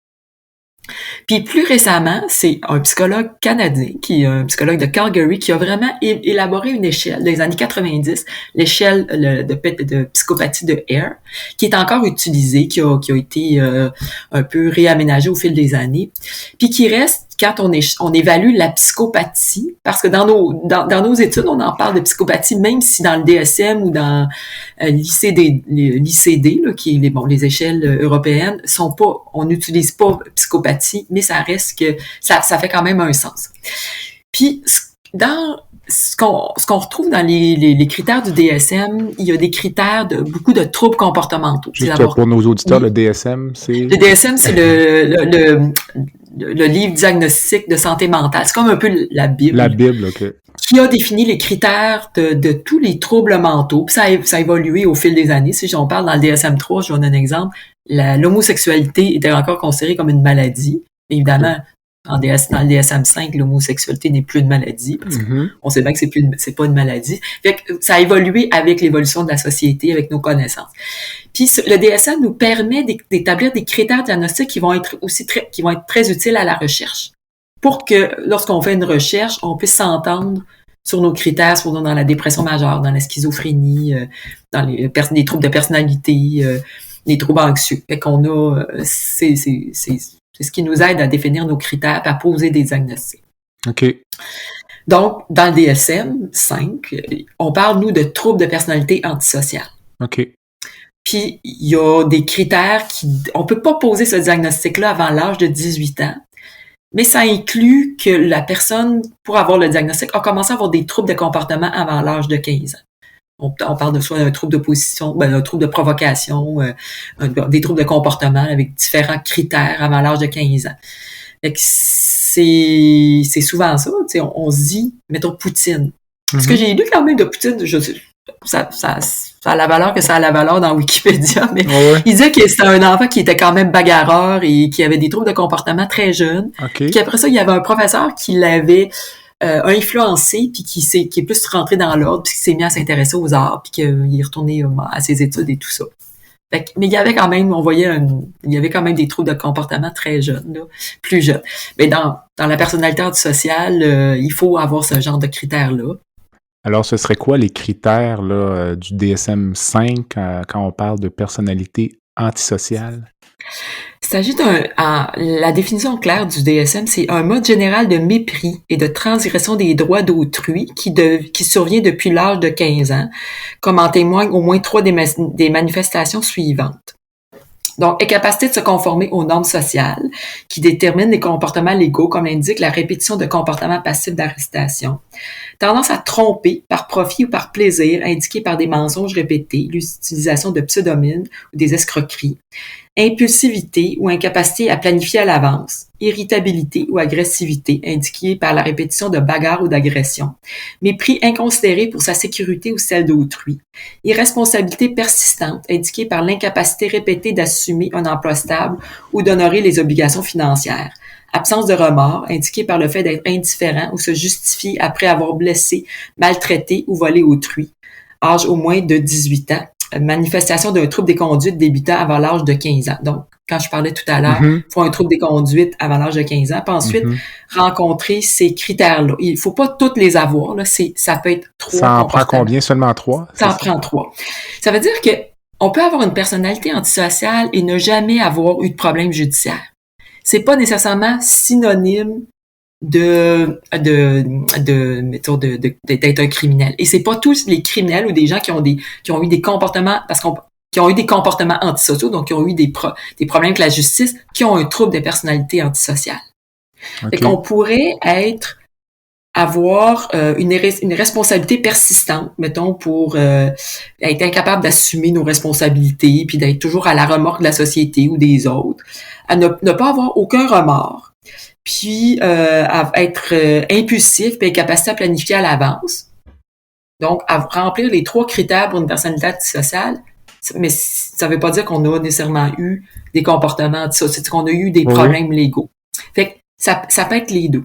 Puis plus récemment, c'est un psychologue canadien, un psychologue de Calgary, qui a vraiment élaboré une échelle dans les années 90, l'échelle de psychopathie de Hare, qui est encore utilisée, qui a été un peu réaménagée au fil des années, puis qui reste quand on évalue la psychopathie, parce que dans nos études, on en parle de psychopathie, même si dans le DSM ou dans l'ICD, là, qui est les échelles européennes, on n'utilise pas psychopathie, mais ça reste que ça fait quand même un sens. Puis dans ce qu'on retrouve dans les critères du DSM, il y a des critères de beaucoup de troubles comportementaux. Juste pour nos auditeurs, le DSM, c'est... Le DSM, c'est le livre diagnostique de santé mentale. C'est comme un peu la Bible. La Bible, OK. Qui a défini les critères de tous les troubles mentaux. Puis ça a évolué au fil des années. Si on parle dans le DSM-3, je donne un exemple, l'homosexualité était encore considérée comme une maladie. Évidemment, dans le DSM-5, l'homosexualité n'est plus une maladie. Parce qu'on sait bien que c'est pas une maladie. Fait que ça a évolué avec l'évolution de la société, avec nos connaissances. Puis le DSM nous permet d'établir des critères diagnostiques qui vont être très utiles à la recherche. Pour que lorsqu'on fait une recherche, on puisse s'entendre sur nos critères, soit dans la dépression majeure, dans la schizophrénie, dans les troubles de personnalité, les troubles anxieux. Fait qu'on a c'est ce qui nous aide à définir nos critères, à poser des diagnostics. OK. Donc, dans le DSM-5, on parle, nous, de troubles de personnalité antisociale. OK. Puis, il y a des critères on peut pas poser ce diagnostic-là avant l'âge de 18 ans, mais ça inclut que la personne, pour avoir le diagnostic, a commencé à avoir des troubles de comportement avant l'âge de 15 ans. On parle de soit d'un trouble d'opposition, un trouble de provocation, des troubles de comportement avec différents critères avant l'âge de 15 ans. Fait que c'est souvent ça, tu sais, on se dit, mettons Poutine. Ce que j'ai lu quand même de Poutine, ça a la valeur que ça a la valeur dans Wikipédia, mais il disait que c'était un enfant qui était quand même bagarreur et qui avait des troubles de comportement très jeunes. Okay. Puis après ça, il y avait un professeur qui l'avait influencé, puis qui est plus rentré dans l'ordre, puis qui s'est mis à s'intéresser aux arts, puis qu'il est retourné à ses études et tout ça. Mais il y avait quand même, il y avait quand même des troubles de comportement très jeunes, là, plus jeunes. Mais dans la personnalité antisociale, il faut avoir ce genre de critères-là. Alors, ce serait quoi les critères là, du DSM-5 quand on parle de personnalité antisociale? Il s'agit la définition claire du DSM, c'est un mode général de mépris et de transgression des droits d'autrui qui survient depuis l'âge de 15 ans, comme en témoignent au moins 3 des manifestations suivantes. Donc, incapacité de se conformer aux normes sociales qui déterminent les comportements légaux, comme l'indique la répétition de comportements passifs d'arrestation. Tendance à tromper par profit ou par plaisir, indiqué par des mensonges répétés, l'utilisation de pseudonymes ou des escroqueries. impulsivité ou incapacité à planifier à l'avance, irritabilité ou agressivité indiquée par la répétition de bagarres ou d'agressions, mépris inconsidéré pour sa sécurité ou celle d'autrui, irresponsabilité persistante indiquée par l'incapacité répétée d'assumer un emploi stable ou d'honorer les obligations financières, absence de remords indiquée par le fait d'être indifférent ou se justifier après avoir blessé, maltraité ou volé autrui, âge au moins de 18 ans, manifestation d'un trouble des conduites débutant avant l'âge de 15 ans. Donc, quand je parlais tout à l'heure, il faut un trouble des conduites avant l'âge de 15 ans. Puis ensuite, rencontrer ces critères-là. Il faut pas toutes les avoir. Là. Ça peut être 3. Ça en prend combien? Seulement 3? Ça en prend 3. Ça veut dire que on peut avoir une personnalité antisociale et ne jamais avoir eu de problème judiciaire. C'est pas nécessairement synonyme d'être un criminel. Et c'est pas tous les criminels ou des gens qui ont eu des comportements, qui ont eu des comportements antisociaux, donc qui ont eu des problèmes avec la justice, qui ont un trouble de personnalité antisociale. Okay. Fait qu'on pourrait avoir une responsabilité persistante, mettons, pour être incapable d'assumer nos responsabilités, puis d'être toujours à la remorque de la société ou des autres, à ne pas avoir aucun remords, puis à être impulsif, puis incapacité à planifier à l'avance. Donc, à remplir les 3 critères pour une personnalité antisociale, mais ça veut pas dire qu'on a nécessairement eu des comportements antisociaux, c'est qu'on a eu des problèmes légaux. Fait que ça peut être les deux.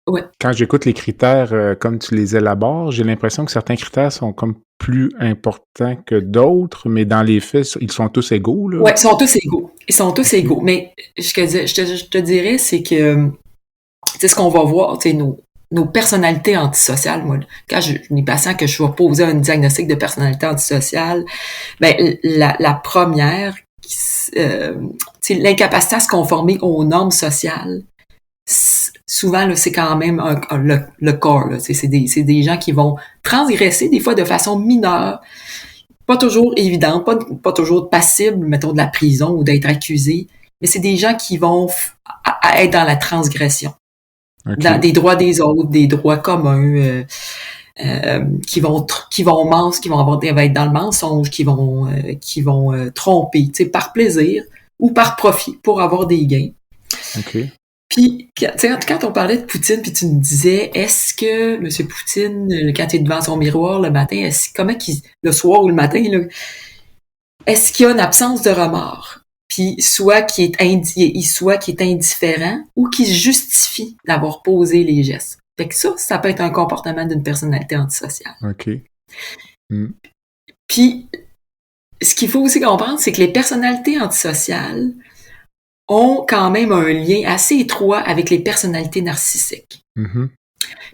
Ouais. Quand j'écoute les critères comme tu les élabores, j'ai l'impression que certains critères sont comme plus importants que d'autres, mais dans les faits, ils sont tous égaux, là. Ouais, ils sont tous égaux. Ils sont tous égaux. Mais je te dirais, c'est que c'est ce qu'on va voir, tu sais, nos personnalités antisociales. Moi, quand j'ai des patients que je vais poser un diagnostic de personnalité antisociale, ben la première, c'est l'incapacité à se conformer aux normes sociales. Souvent, là, c'est quand même le corps. Là. C'est des gens qui vont transgresser des fois de façon mineure, pas toujours évidente, pas toujours passible, mettons, de la prison ou d'être accusé, mais c'est des gens qui vont être dans la transgression, dans des droits des autres, des droits communs, qui vont être dans le mensonge, qui vont tromper, tu sais, par plaisir ou par profit pour avoir des gains. Okay. Puis, quand on parlait de Poutine, puis tu me disais, est-ce que M. Poutine, quand il est devant son miroir le matin, le soir ou le matin, là, est-ce qu'il y a une absence de remords? Puis, soit qu'il est indifférent ou qu'il se justifie d'avoir posé les gestes. Fait que ça peut être un comportement d'une personnalité antisociale. OK. Puis, ce qu'il faut aussi comprendre, c'est que les personnalités antisociales ont quand même un lien assez étroit avec les personnalités narcissiques.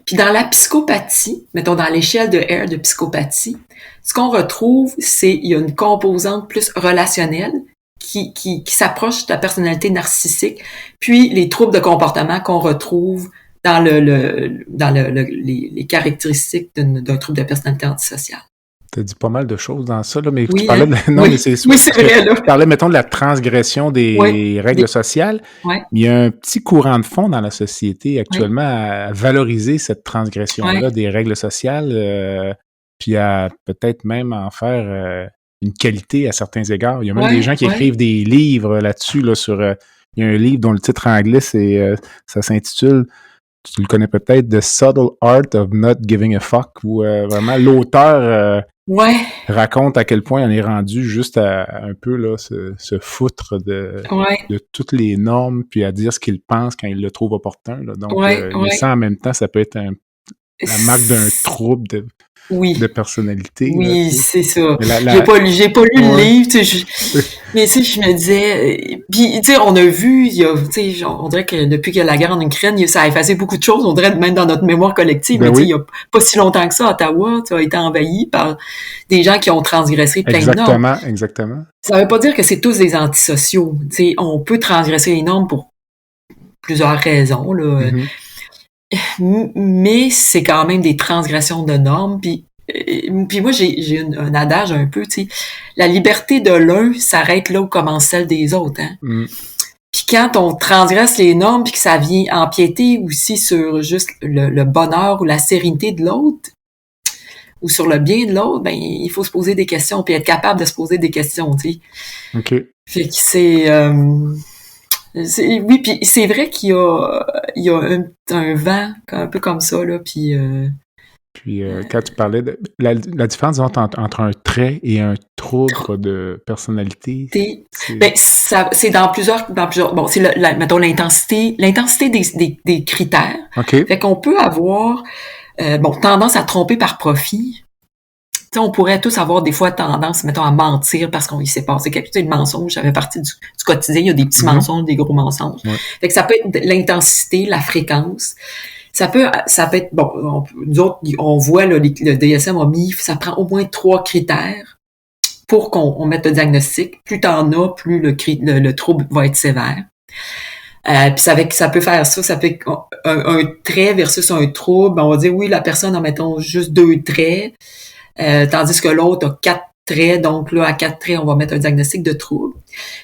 Puis dans la psychopathie, mettons dans l'échelle de Hare de psychopathie, ce qu'on retrouve, il y a une composante plus relationnelle qui s'approche de la personnalité narcissique, puis les troubles de comportement qu'on retrouve dans les caractéristiques d'un trouble de personnalité antisociale. Tu as dit pas mal de choses dans ça, là, mais oui, tu parlais mais c'est vrai, là. Tu parlais, mettons, de la transgression des règles sociales. Ouais. Mais il y a un petit courant de fond dans la société actuellement à valoriser cette transgression-là des règles sociales, puis à peut-être même en faire une qualité à certains égards. Il y a même des gens qui écrivent des livres là-dessus, là, sur... il y a un livre dont le titre anglais, ça s'intitule... Tu le connais peut-être, The Subtle Art of Not Giving a Fuck, où vraiment l'auteur raconte à quel point on est rendu juste à un peu là se foutre de toutes les normes, puis à dire ce qu'il pense quand il le trouve opportun. Là. Donc, mais ça, en même temps, ça peut être la marque d'un trouble de personnalité. Oui, là, c'est ça. J'ai pas lu le livre, tu sais, mais tu sais, je me disais, puis tu sais, on a vu, tu sais, on dirait que depuis qu'il y a la guerre en Ukraine, ça a effacé beaucoup de choses, on dirait même dans notre mémoire collective, mais tu sais, il y a pas si longtemps que ça, Ottawa, tu as été envahi par des gens qui ont transgressé plein de normes. Exactement. Ça veut pas dire que c'est tous des antisociaux, tu sais, on peut transgresser les normes pour plusieurs raisons, là. Mais c'est quand même des transgressions de normes. Puis moi, j'ai un adage un peu, tu sais, la liberté de l'un s'arrête là où commence celle des autres. Hein? Puis quand on transgresse les normes, puis que ça vient empiéter aussi sur juste le bonheur ou la sérénité de l'autre, ou sur le bien de l'autre, ben il faut se poser des questions puis être capable de se poser des questions, tu sais. OK. Fait que oui, puis c'est vrai qu'il y a un vent un peu comme ça là, puis quand tu parlais de la différence entre un trait et un trouble de personnalité, ben c'est dans plusieurs bon, c'est mettons l'intensité des critères. OK. Fait qu'on peut avoir tendance à tromper par profit. T'sais, on pourrait tous avoir des fois tendance, mettons, à mentir parce qu'on y s'est passé quelque chose. Le mensonge, ça fait partie du quotidien. Il y a des petits mensonges, des gros mensonges. Ouais. Fait que ça peut être l'intensité, la fréquence. Ça peut être, bon, nous autres, on voit, là, le DSM a mis, ça prend au moins 3 critères pour qu'on mette le diagnostic. Plus t'en as, plus le trouble va être sévère. Puis ça peut faire ça peut être un trait versus un trouble. On va dire, oui, la personne a, mettons, juste 2 traits. Tandis que l'autre a 4 traits, donc là, à 4 traits, on va mettre un diagnostic de trouble.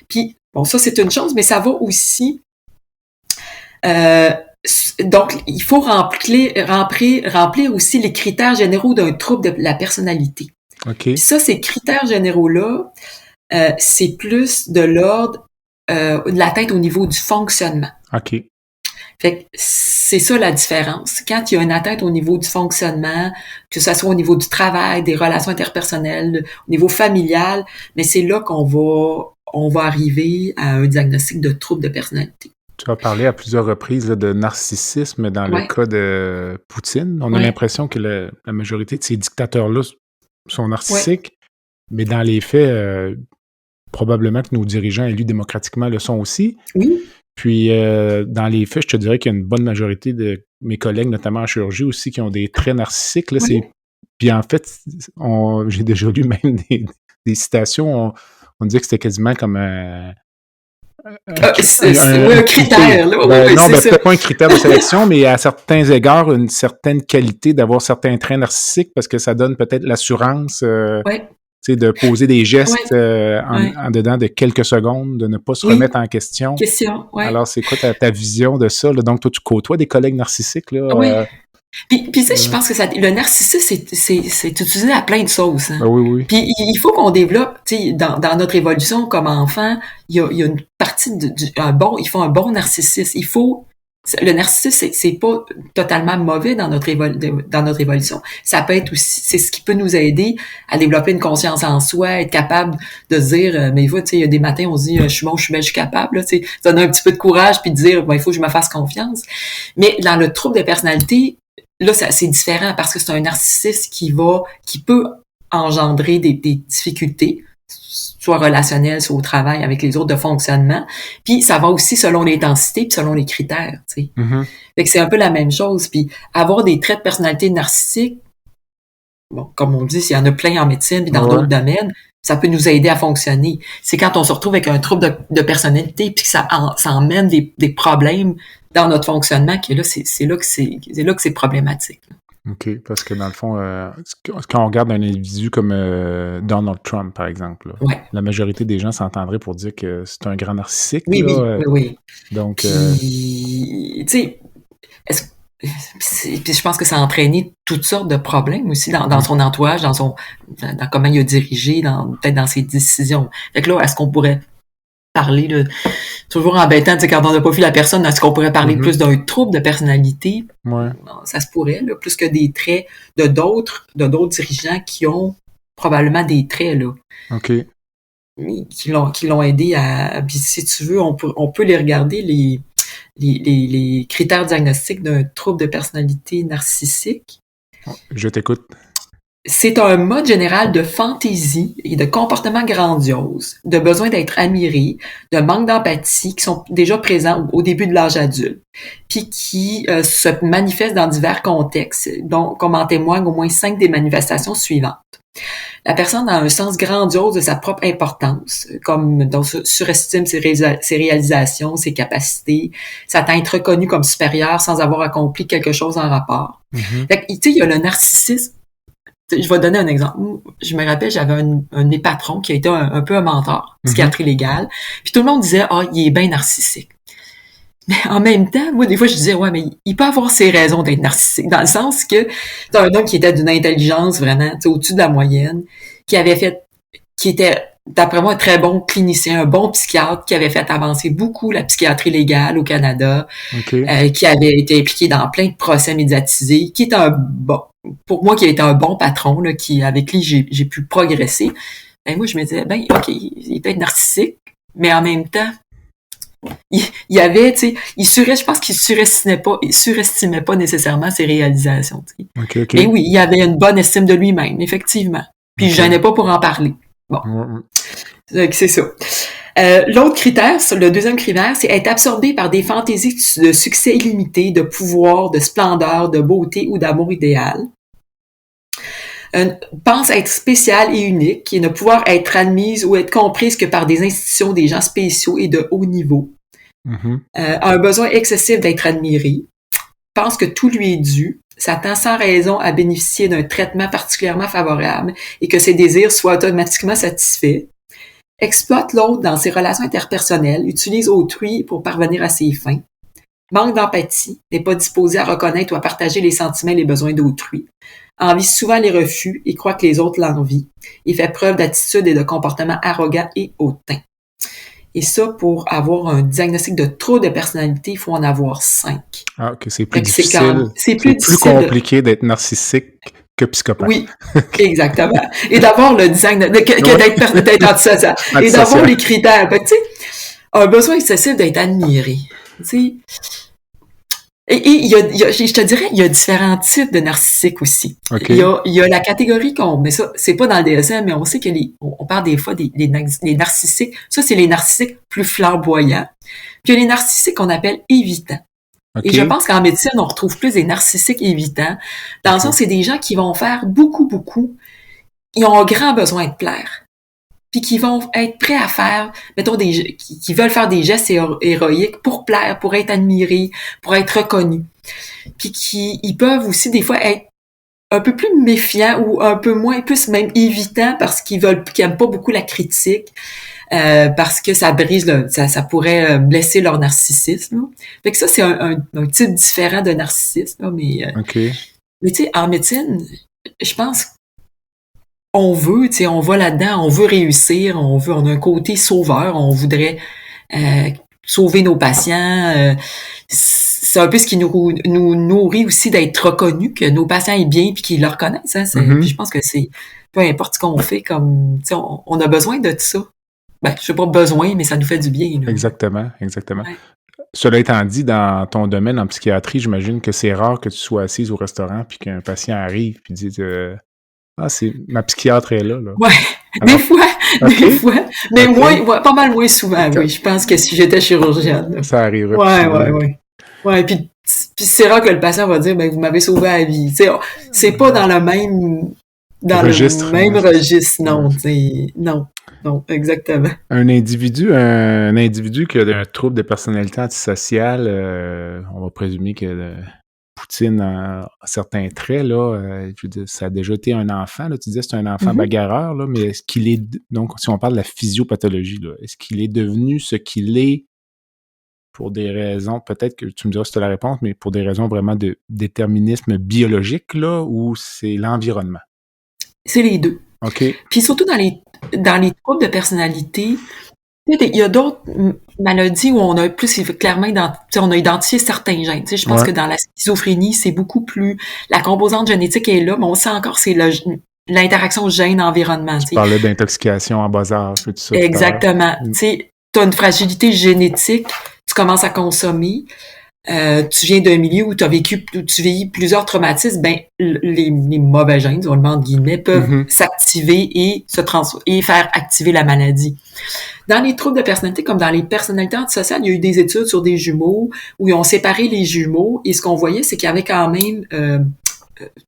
Puis, bon, ça, c'est une chose, mais ça va aussi... donc, il faut remplir aussi les critères généraux d'un trouble de la personnalité. OK. Puis ça, ces critères généraux-là, c'est plus de l'ordre de l'atteinte au niveau du fonctionnement. OK. Fait que c'est ça la différence. Quand il y a une atteinte au niveau du fonctionnement, que ce soit au niveau du travail, des relations interpersonnelles, au niveau familial, mais c'est là qu'on va arriver à un diagnostic de trouble de personnalité. Tu as parlé à plusieurs reprises là, de narcissisme dans le cas de Poutine. On a l'impression que la majorité de ces dictateurs-là sont narcissiques, mais dans les faits, probablement que nos dirigeants élus démocratiquement le sont aussi. Oui. Puis, dans les faits, je te dirais qu'il y a une bonne majorité de mes collègues, notamment en chirurgie aussi, qui ont des traits narcissiques. Là, Puis en fait, j'ai déjà lu même des citations, on disait que c'était quasiment comme un critère. Là. Non, peut-être pas un critère de sélection, mais à certains égards, une certaine qualité d'avoir certains traits narcissiques parce que ça donne peut-être l'assurance de poser des gestes en dedans de quelques secondes, de ne pas se remettre en question. Alors, c'est quoi ta vision de ça? Là? Donc, toi, tu côtoies des collègues narcissiques? Là, oui. Puis tu sais, je pense que le narcissisme, c'est utilisé à plein de sauces. Hein. Oui. Puis il faut qu'on développe, tu sais, dans notre évolution comme enfant, il y a une partie il faut un bon narcissisme. Le narcissisme, c'est pas totalement mauvais dans notre évolution. Ça peut être aussi, c'est ce qui peut nous aider à développer une conscience en soi, être capable de se dire, mais tu sais, il y a des matins, on se dit, je suis bon, je suis belle, je suis capable, tu sais, donner un petit peu de courage puis dire, il faut que je me fasse confiance. Mais dans le trouble de personnalité, là, c'est différent parce que c'est un narcissisme qui peut engendrer des difficultés, soit relationnelles, soit au travail avec les autres de fonctionnement. Puis ça va aussi selon l'intensité puis selon les critères, tu sais. Mm-hmm. Fait que c'est un peu la même chose. Puis avoir des traits de personnalité narcissiques, bon, comme on dit, s'il y en a plein en médecine puis dans d'autres domaines, ça peut nous aider à fonctionner. C'est quand on se retrouve avec un trouble de personnalité puis que ça emmène des problèmes dans notre fonctionnement que là, c'est là que c'est problématique. OK, parce que dans le fond, quand on regarde un individu comme Donald Trump, par exemple, là, la majorité des gens s'entendraient pour dire que c'est un grand narcissique. Oui. Donc, puis, tu sais, puis je pense que ça a entraîné toutes sortes de problèmes aussi dans son entourage, dans comment il a dirigé, peut-être dans ses décisions. Fait que là, est-ce qu'on pourrait parler, là, toujours embêtant, tu sais, quand on n'a pas vu la personne, est-ce qu'on pourrait parler plus d'un trouble de personnalité? Ça se pourrait, là, plus que des traits de d'autres dirigeants qui ont probablement des traits, là. OK. Qui l'ont aidé à... Puis si tu veux, on peut les regarder, les critères diagnostiques d'un trouble de personnalité narcissique. Je t'écoute. C'est un mode général de fantaisie et de comportement grandiose, de besoin d'être admiré, de manque d'empathie qui sont déjà présents au début de l'âge adulte, puis qui se manifestent dans divers contextes, dont, comme en témoignent au moins 5 des manifestations suivantes. La personne a un sens grandiose de sa propre importance, comme surestime ses réalisations, ses capacités, s'attend à être reconnu comme supérieur sans avoir accompli quelque chose en rapport. Fait que, tu sais, il y a le narcissisme. Je vais donner un exemple. Je me rappelle, j'avais un de mes patrons qui a été un peu un mentor, psychiatrie légale. Puis tout le monde disait, il est bien narcissique. Mais en même temps, moi, des fois, je disais, ouais, mais il peut avoir ses raisons d'être narcissique, dans le sens que c'est un homme qui était d'une intelligence vraiment, tu sais, au-dessus de la moyenne, qui était, d'après moi, un très bon clinicien, un bon psychiatre, qui avait fait avancer beaucoup la psychiatrie légale au Canada, qui avait été impliqué dans plein de procès médiatisés, qui est pour moi, qui a été un bon patron, là, avec qui j'ai pu progresser. Ben, moi, je me disais, OK, il peut être narcissique, mais en même temps, il y avait, tu sais, je pense qu'il surestimait pas nécessairement ses réalisations, tu sais. Mais oui, il avait une bonne estime de lui-même, effectivement. Puis je gênais pas pour en parler. Bon. C'est ça. L'autre critère, le deuxième critère, c'est être absorbé par des fantaisies de succès illimité, de pouvoir, de splendeur, de beauté ou d'amour idéal. Pense être spéciale et unique et ne pouvoir être admise ou être comprise que par des institutions, des gens spéciaux et de haut niveau. A un besoin excessif d'être admiré. Pense que tout lui est dû. S'attend sans raison à bénéficier d'un traitement particulièrement favorable et que ses désirs soient automatiquement satisfaits. Exploite l'autre dans ses relations interpersonnelles, utilise autrui pour parvenir à ses fins. Manque d'empathie, n'est pas disposé à reconnaître ou à partager les sentiments et les besoins d'autrui. Envie souvent les refus et croit que les autres l'envient. Il fait preuve d'attitude et de comportement arrogant et hautain. Et ça, pour avoir un diagnostic de trouble de personnalité, il faut en avoir 5. Ah, ok, c'est plus difficile. C'est plus compliqué d'être narcissique que psychopathe. Oui, exactement. Et d'avoir le diagnostic, d'être antisocial. Et d'avoir les critères. Tu sais, un besoin excessif d'être admiré. Tu sais. Et je te dirais, il y a différents types de narcissiques aussi. Okay. Il y a la catégorie mais ça, c'est pas dans le DSM, mais on sait que on parle des fois des narcissiques. Ça, c'est les narcissiques plus flamboyants. Puis il y a les narcissiques qu'on appelle évitants. Okay. Et je pense qu'en médecine, on retrouve plus des narcissiques évitants. Dans le sens, c'est des gens qui vont faire beaucoup. Ils ont un grand besoin de plaire. Puis qui vont être prêts à faire, mettons, qui veulent faire des gestes héroïques pour plaire, pour être admirés, pour être reconnus. Puis ils peuvent aussi des fois être un peu plus méfiants ou un peu moins, plus même évitants parce qu'ils aiment pas beaucoup la critique, parce que ça brise ça pourrait blesser leur narcissisme. Là. Fait que ça, c'est un type différent de narcissisme, là, mais tu sais, en médecine, je pense on va là-dedans, on veut réussir, on a un côté sauveur, on voudrait sauver nos patients. C'est un peu ce qui nous nourrit aussi d'être reconnus, que nos patients aient bien puis qu'ils le reconnaissent. Hein, puis je pense que c'est peu importe ce qu'on fait, comme on a besoin de ça. Ben, je sais pas besoin, mais ça nous fait du bien. Là. Exactement. Ouais. Cela étant dit, dans ton domaine en psychiatrie, j'imagine que c'est rare que tu sois assise au restaurant puis qu'un patient arrive puis dise c'est ma psychiatre est là. Ouais, alors, des fois. Mais pas mal moins souvent, oui. Je pense que si j'étais chirurgienne. Là. Ça arriverait. Ouais, puis c'est rare que le patient va dire, vous m'avez sauvé la vie. T'sais, c'est pas dans le même registre, non. Non, exactement. Un individu qui a un trouble de personnalité antisociale, on va présumer que Poutine a certains traits, là, je veux dire, ça a déjà été un enfant, là, tu disais c'est un enfant bagarreur, là, mais est-ce qu'il est, donc si on parle de la physiopathologie, là, est-ce qu'il est devenu ce qu'il est pour des raisons, peut-être que tu me diras si tu as la réponse, mais pour des raisons vraiment de déterminisme biologique, là, ou c'est l'environnement? C'est les deux. OK. Puis surtout dans les troubles de personnalité, il y a d'autres maladies où on a plus clairement on a identifié certains gènes. Je pense que dans la schizophrénie, c'est beaucoup plus... La composante génétique est là, mais on sait encore c'est l'interaction gène-environnement. Tu parlais d'intoxication en bas âge, tout ça. Exactement. Tu as une fragilité génétique, tu commences à consommer, tu viens d'un milieu où tu vieillis plusieurs traumatismes, les mauvais gènes, on le met entre guillemets, peuvent s'activer et et faire activer la maladie. Dans les troubles de personnalité, comme dans les personnalités antisociales, il y a eu des études sur des jumeaux où ils ont séparé les jumeaux et ce qu'on voyait, c'est qu'il y avait quand même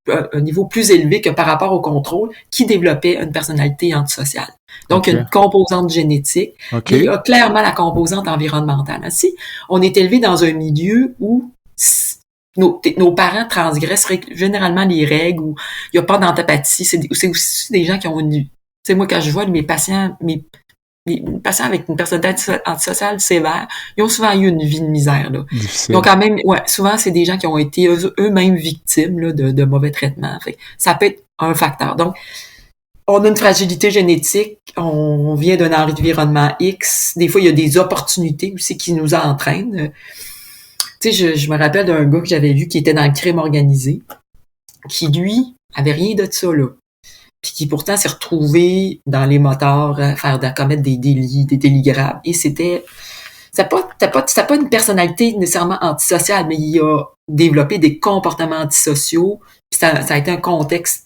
un niveau plus élevé que par rapport au contrôle qui développait une personnalité antisociale. Donc, une composante génétique. Et il y a clairement la composante environnementale. Si on est élevé dans un milieu où nos parents transgressent généralement les règles, où il n'y a pas d'antipathie, c'est aussi des gens qui ont une... Tu sais, moi, quand je vois mes patients, les patients avec une personnalité antisociale sévère, ils ont souvent eu une vie de misère, là. Difficile. Donc, quand même, souvent, c'est des gens qui ont été eux-mêmes victimes, là, de mauvais traitements. Fait que ça peut être un facteur. Donc, on a une fragilité génétique, on vient d'un environnement X. Des fois, il y a des opportunités aussi qui nous entraînent. Tu sais, je me rappelle d'un gars que j'avais vu qui était dans le crime organisé, qui, lui, avait rien de ça, là. Puis qui, pourtant, s'est retrouvé dans les motards à commettre des délits graves. Et c'était pas une personnalité nécessairement antisociale, mais il a développé des comportements antisociaux. Puis ça a été un contexte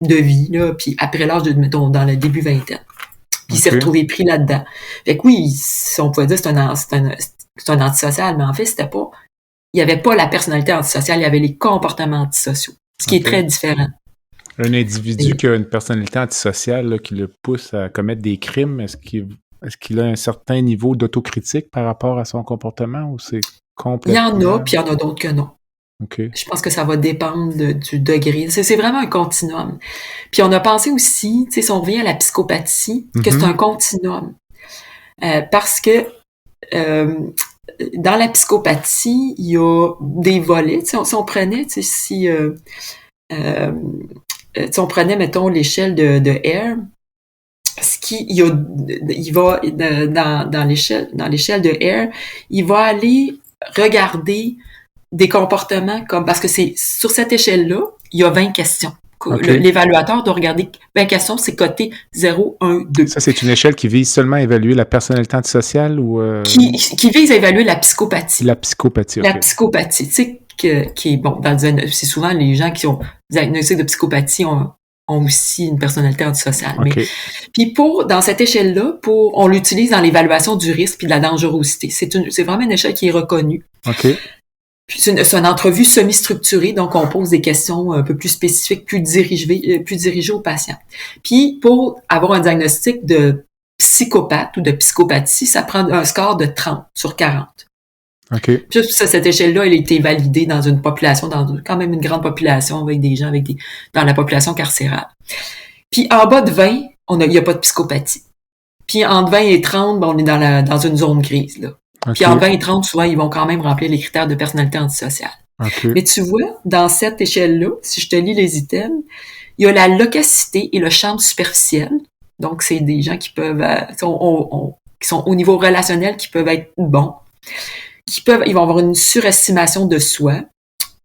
de vie, là, puis après l'âge de, mettons, dans le début vingtaine. Puis il s'est retrouvé pris là-dedans. Fait que oui, si on pouvait dire c'est un antisocial, mais en fait, il y avait pas la personnalité antisociale, il y avait les comportements antisociaux, ce qui est très différent. Un individu qui a une personnalité antisociale là, qui le pousse à commettre des crimes, est-ce qu'il a un certain niveau d'autocritique par rapport à son comportement ou c'est complètement... Il y en a, puis il y en a d'autres que non. Okay. Je pense que ça va dépendre du degré. C'est vraiment un continuum. Puis on a pensé aussi, tu sais, si on revient à la psychopathie, que c'est un continuum. Parce que dans la psychopathie, il y a des volets. Si on prenait, tu sais, si on prenait, mettons, l'échelle de Hare, il va dans l'échelle de Hare, il va aller regarder des comportements comme, parce que c'est sur cette échelle-là, il y a 20 questions. Okay. L'évaluateur doit regarder 20 questions, c'est coté 0, 1, 2. Ça, c'est une échelle qui vise seulement à évaluer la personnalité antisociale ou... Qui vise à évaluer la psychopathie. La psychopathie, OK. La psychopathie, tu sais, qui est, bon, c'est souvent les gens qui ont diagnostic de psychopathie ont aussi une personnalité antisociale. Okay. Mais, puis dans cette échelle-là, on l'utilise dans l'évaluation du risque puis de la dangerosité. C'est vraiment une échelle qui est reconnue. OK. Puis c'est une entrevue semi-structurée, donc on pose des questions un peu plus spécifiques, plus dirigées aux patients. Puis pour avoir un diagnostic de psychopathe ou de psychopathie, ça prend un score de 30 sur 40. Okay. Puis cette échelle-là, elle a été validée dans une population, quand même une grande population, avec des gens dans la population carcérale. Puis en bas de 20, il n'y a pas de psychopathie. Puis entre 20 et 30, on est dans une zone grise, là. Okay. Puis en 20 et 30, souvent, ils vont quand même remplir les critères de personnalité antisociale. Okay. Mais tu vois, dans cette échelle-là, si je te lis les items, il y a la loquacité et le champ superficiel. Donc, c'est des gens qui peuvent, qui sont au niveau relationnel, qui peuvent être bons. Ils vont avoir une surestimation de soi,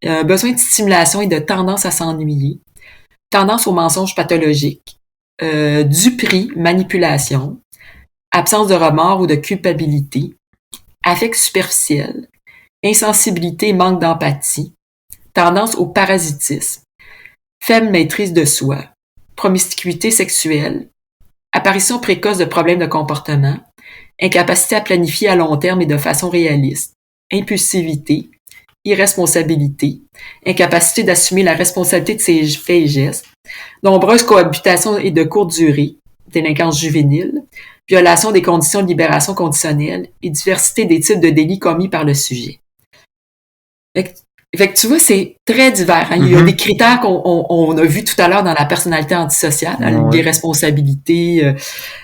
besoin de stimulation et de tendance à s'ennuyer, tendance au mensonge pathologique, duperie, manipulation, absence de remords ou de culpabilité, affect superficiel, insensibilité, manque d'empathie, tendance au parasitisme, faible maîtrise de soi, promiscuité sexuelle, apparition précoce de problèmes de comportement, incapacité à planifier à long terme et de façon réaliste, impulsivité, irresponsabilité, incapacité d'assumer la responsabilité de ses faits et gestes, nombreuses cohabitations et de courte durée, délinquance juvénile, violation des conditions de libération conditionnelle et diversité des types de délits commis par le sujet. Fait que tu vois, c'est très divers. Hein? Il y a des critères qu'on a vus tout à l'heure dans la personnalité antisociale, l'irresponsabilité,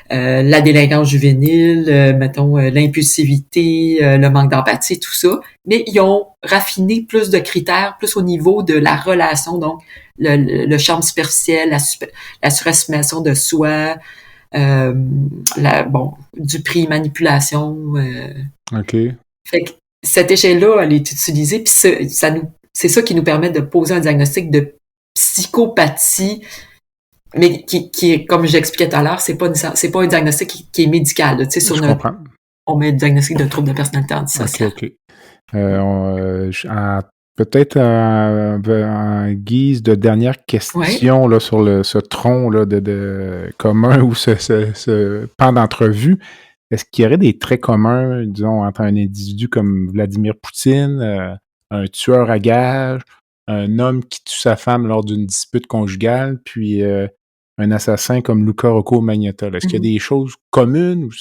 la délinquance juvénile, mettons, l'impulsivité, le manque d'empathie, tout ça. Mais ils ont raffiné plus de critères, plus au niveau de la relation, donc le charme superficiel, la surestimation de soi, duperie, manipulation. OK. Fait que cette échelle-là, elle est utilisée, puis c'est ça qui nous permet de poser un diagnostic de psychopathie, mais qui est, comme j'expliquais tout à l'heure, c'est pas un diagnostic qui est médical. Tu sais, on met le diagnostic de trouble de personnalité antisociale. OK. Peut-être en guise de dernière question là, sur ce tronc là, de commun ou ce pan d'entrevue, est-ce qu'il y aurait des traits communs, disons, entre un individu comme Vladimir Poutine, un tueur à gages, un homme qui tue sa femme lors d'une dispute conjugale, puis un assassin comme Luca Rocco Magnotta? Est-ce qu'il y a des choses communes ou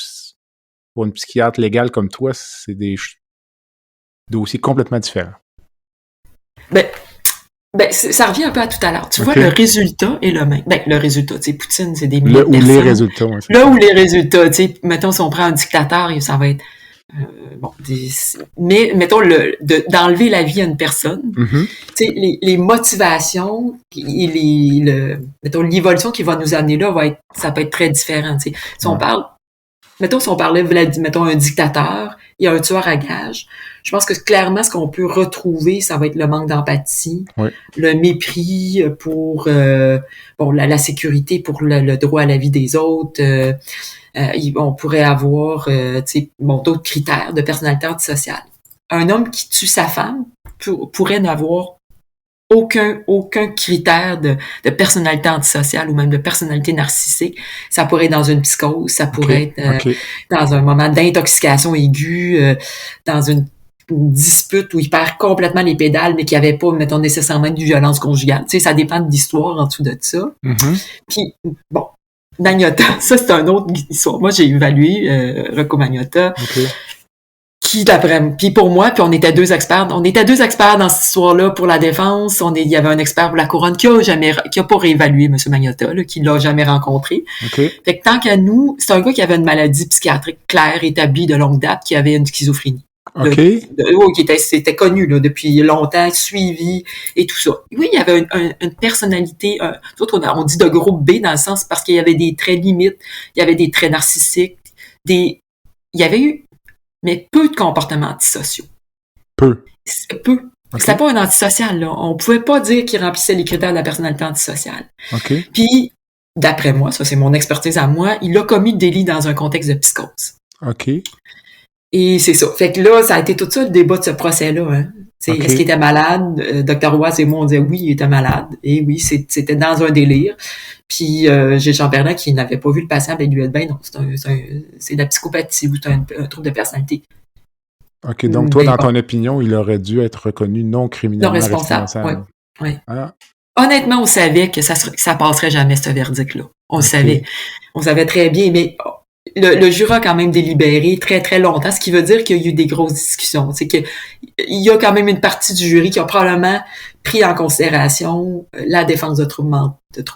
pour une psychiatre légale comme toi, c'est des dossiers complètement différents? Ben, Ben, ça revient un peu à tout à l'heure. Tu vois, OK. le résultat est le même. Ben, le résultat, tu sais, Poutine, c'est des milliers Là de où les personnes. résultats, ouais, c'est Là ça. où les résultats, tu sais, mettons, si on prend un dictateur, ça va être, bon, mais mettons, d'enlever la vie à une personne, Mhm. tu sais, les motivations et mettons, l'évolution qui va nous amener là ça peut être très différent, tu sais. Si on Ouais. parle, mettons, si on parlait, mettons, un dictateur et un tueur à gages, je pense que clairement, ce qu'on peut retrouver, ça va être le manque d'empathie, Oui. le mépris pour la sécurité, pour le droit à la vie des autres. On pourrait avoir d'autres critères de personnalité antisociale. Un homme qui tue sa femme pourrait n'avoir aucun critère de personnalité antisociale ou même de personnalité narcissique. Ça pourrait être dans une psychose, ça pourrait être dans un moment d'intoxication aiguë, dans une dispute où il perd complètement les pédales, mais qu'il n'y avait pas, mettons, nécessairement de violence conjugale. Tu sais, ça dépend de l'histoire en dessous de ça. Mm-hmm. Puis, bon, Magnotta, ça, c'est une autre histoire. Moi, j'ai évalué Rocco Magnotta. Okay. Puis pour moi, puis on était deux experts dans cette histoire-là pour la défense. Il y avait un expert pour la couronne qui a pas réévalué M. Magnotta, là, qui l'a jamais rencontré. Okay. Fait que tant qu'à nous, c'est un gars qui avait une maladie psychiatrique claire, établie de longue date, qui avait une schizophrénie. C'était connu là, depuis longtemps, suivi et tout ça. Oui, il y avait une personnalité, on dit de groupe B dans le sens parce qu'il y avait des traits limites, il y avait des traits narcissiques, il y avait eu mais peu de comportements antisociaux. Peu. Okay. C'était pas un antisocial, là. On pouvait pas dire qu'il remplissait les critères de la personnalité antisociale. Okay. Puis, d'après moi, ça c'est mon expertise à moi, il a commis le délit dans un contexte de psychose. OK. Et c'est ça. Fait que là, ça a été tout ça le débat de ce procès-là. Hein. Okay. Est-ce qu'il était malade? Dr. Roy et moi, on disait oui, il était malade. Et oui, c'était dans un délire. Puis j'ai Jean Bernard qui n'avait pas vu le patient, ben, il lui a dit, ben non, c'est de la psychopathie ou c'est un trouble de personnalité. OK, donc toi, dans ton opinion, il aurait dû être reconnu non criminellement responsable. Oui. Ah. Honnêtement, on savait que ça passerait jamais, ce verdict-là. On le savait. On savait très bien, mais le jury a quand même délibéré très, très longtemps, ce qui veut dire qu'il y a eu des grosses discussions. C'est qu'il y a quand même une partie du jury qui a probablement pris en considération la défense de trouble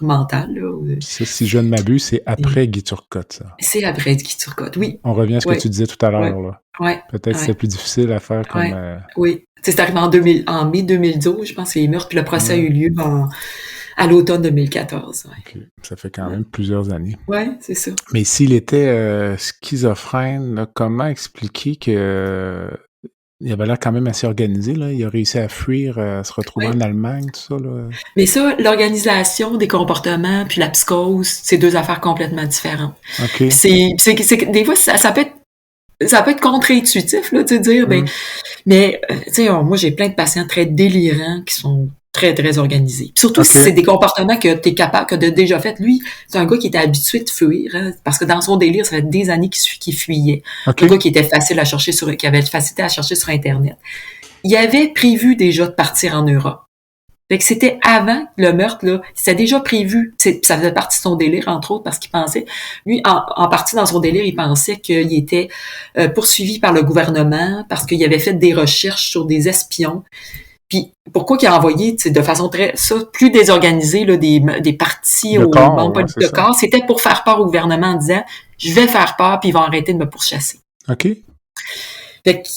mental. Là. Ça, si je ne m'abuse, c'est après Guy Turcotte, ça. C'est après Guy Turcotte, oui. On revient à ce que tu disais tout à l'heure. Là. Ouais. Peut-être que c'est plus difficile à faire comme... Oui. C'est arrivé en mai 2012, je pense, c'est les meurtres, puis le procès a eu lieu à l'automne 2014. Ouais. Okay. Ça fait quand même plusieurs années. Oui, c'est ça. Mais s'il était schizophrène, là, comment expliquer que il avait l'air quand même assez organisé, là. Il a réussi à fuir, à se retrouver en Allemagne, tout ça, là. Mais ça, l'organisation des comportements puis la psychose, c'est deux affaires complètement différentes. OK. Des fois, ça peut être contre-intuitif, là, de dire, mais, tu sais, moi, j'ai plein de patients très délirants qui sont très, très organisés. Puis surtout, si c'est des comportements que t'es capable, que t'as déjà fait. Lui, c'est un gars qui était habitué de fuir, hein, parce que dans son délire, ça fait des années qu'il fuyait. Un gars qui était facile à chercher qui avait facilité à chercher sur Internet. Il avait prévu déjà de partir en Europe. Fait que c'était avant le meurtre, là. C'était déjà prévu. Ça faisait partie de son délire, entre autres, parce qu'il pensait, lui, en partie dans son délire, il pensait qu'il était poursuivi par le gouvernement parce qu'il avait fait des recherches sur des espions. Puis pourquoi qu'il a envoyé de façon plus désorganisée là, des partis aux membres politiques de corps, c'était pour faire peur au gouvernement en disant je vais faire peur puis ils vont arrêter de me pourchasser. OK. Fait que,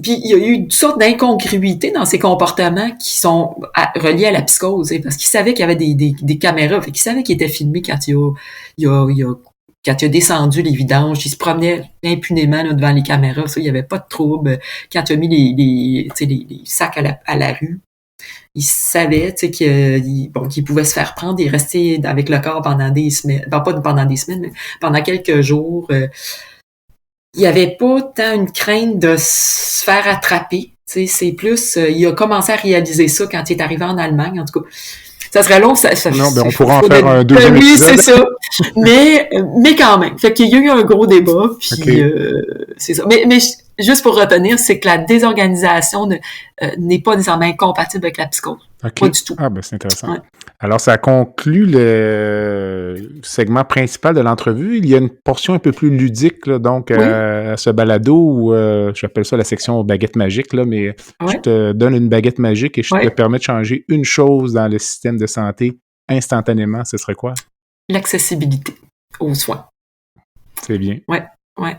puis il y a eu une sorte d'incongruité dans ces comportements qui sont reliés à la psychose, parce qu'il savait qu'il y avait des caméras, fait qu'il savait qu'il était filmé quand il a descendu les vidanges, il se promenait impunément là, devant les caméras, ça, il n'y avait pas de trouble. Quand il a mis les sacs à la rue, il savait qu'il pouvait se faire prendre et rester avec le corps pendant des semaines, pas pendant des semaines, mais pendant quelques jours. Il n'y avait pas tant une crainte de se faire attraper. C'est plus, il a commencé à réaliser ça quand il est arrivé en Allemagne, en tout cas. Ça serait long, non, ben on pourra en faire un deuxième épisode. Oui, c'est ça. Mais quand même. Fait qu'il y a eu un gros débat, puis c'est ça. Mais juste pour retenir, c'est que la désorganisation n'est pas nécessairement incompatible avec la psychose. Okay. Pas du tout. Ah, ben c'est intéressant. Ouais. Alors, ça conclut le segment principal de l'entrevue. Il y a une portion un peu plus ludique, là, donc, à ce balado, où j'appelle ça la section baguette magique, là, mais je te donne une baguette magique et je te permets de changer une chose dans le système de santé instantanément. Ce serait quoi? L'accessibilité aux soins. C'est bien. Ouais,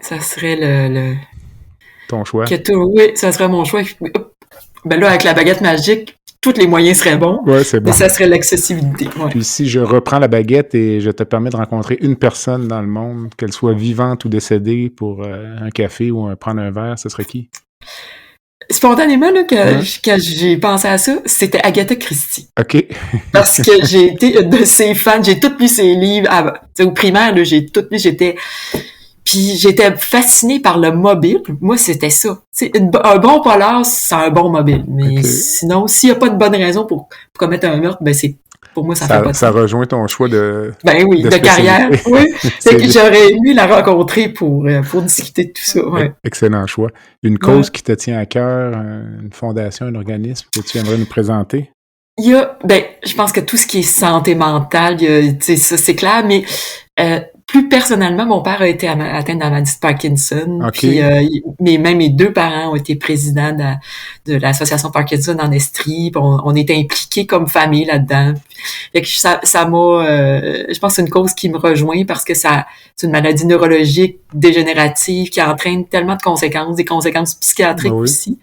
ça serait ton choix. Oui, ça serait mon choix. Ben là, avec la baguette magique, tous les moyens seraient bons. Ouais, c'est bon. Mais ça serait l'accessibilité. Ouais. Puis si je reprends la baguette et je te permets de rencontrer une personne dans le monde, qu'elle soit vivante ou décédée, pour un café ou prendre un verre, ce serait qui? Spontanément, là, quand j'ai pensé à ça, c'était Agatha Christie. OK. Parce que j'ai été une de ses fans. J'ai tout lu ses livres. Au primaire, là, j'ai tout lu. Puis j'étais fascinée par le mobile. Moi, c'était ça. Un bon polar, c'est un bon mobile. Mais sinon, s'il n'y a pas de bonne raison pour commettre un meurtre, ben pour moi, ça fait pas de sens. Ça rejoint ton choix de carrière. Oui, c'est que j'aurais aimé la rencontrer pour discuter de tout ça. Ouais. Excellent choix. Une cause qui te tient à cœur, une fondation, un organisme que tu aimerais nous présenter? Je pense que tout ce qui est santé mentale, ça c'est clair, mais plus personnellement, mon père a été atteint de la maladie de Parkinson. Okay. Puis même mes deux parents ont été présidents de l'association Parkinson en Estrie. On était impliqués comme famille là-dedans. Fait que ça m'a, je pense que c'est une cause qui me rejoint parce que c'est une maladie neurologique dégénérative qui entraîne tellement de conséquences, des conséquences psychiatriques aussi.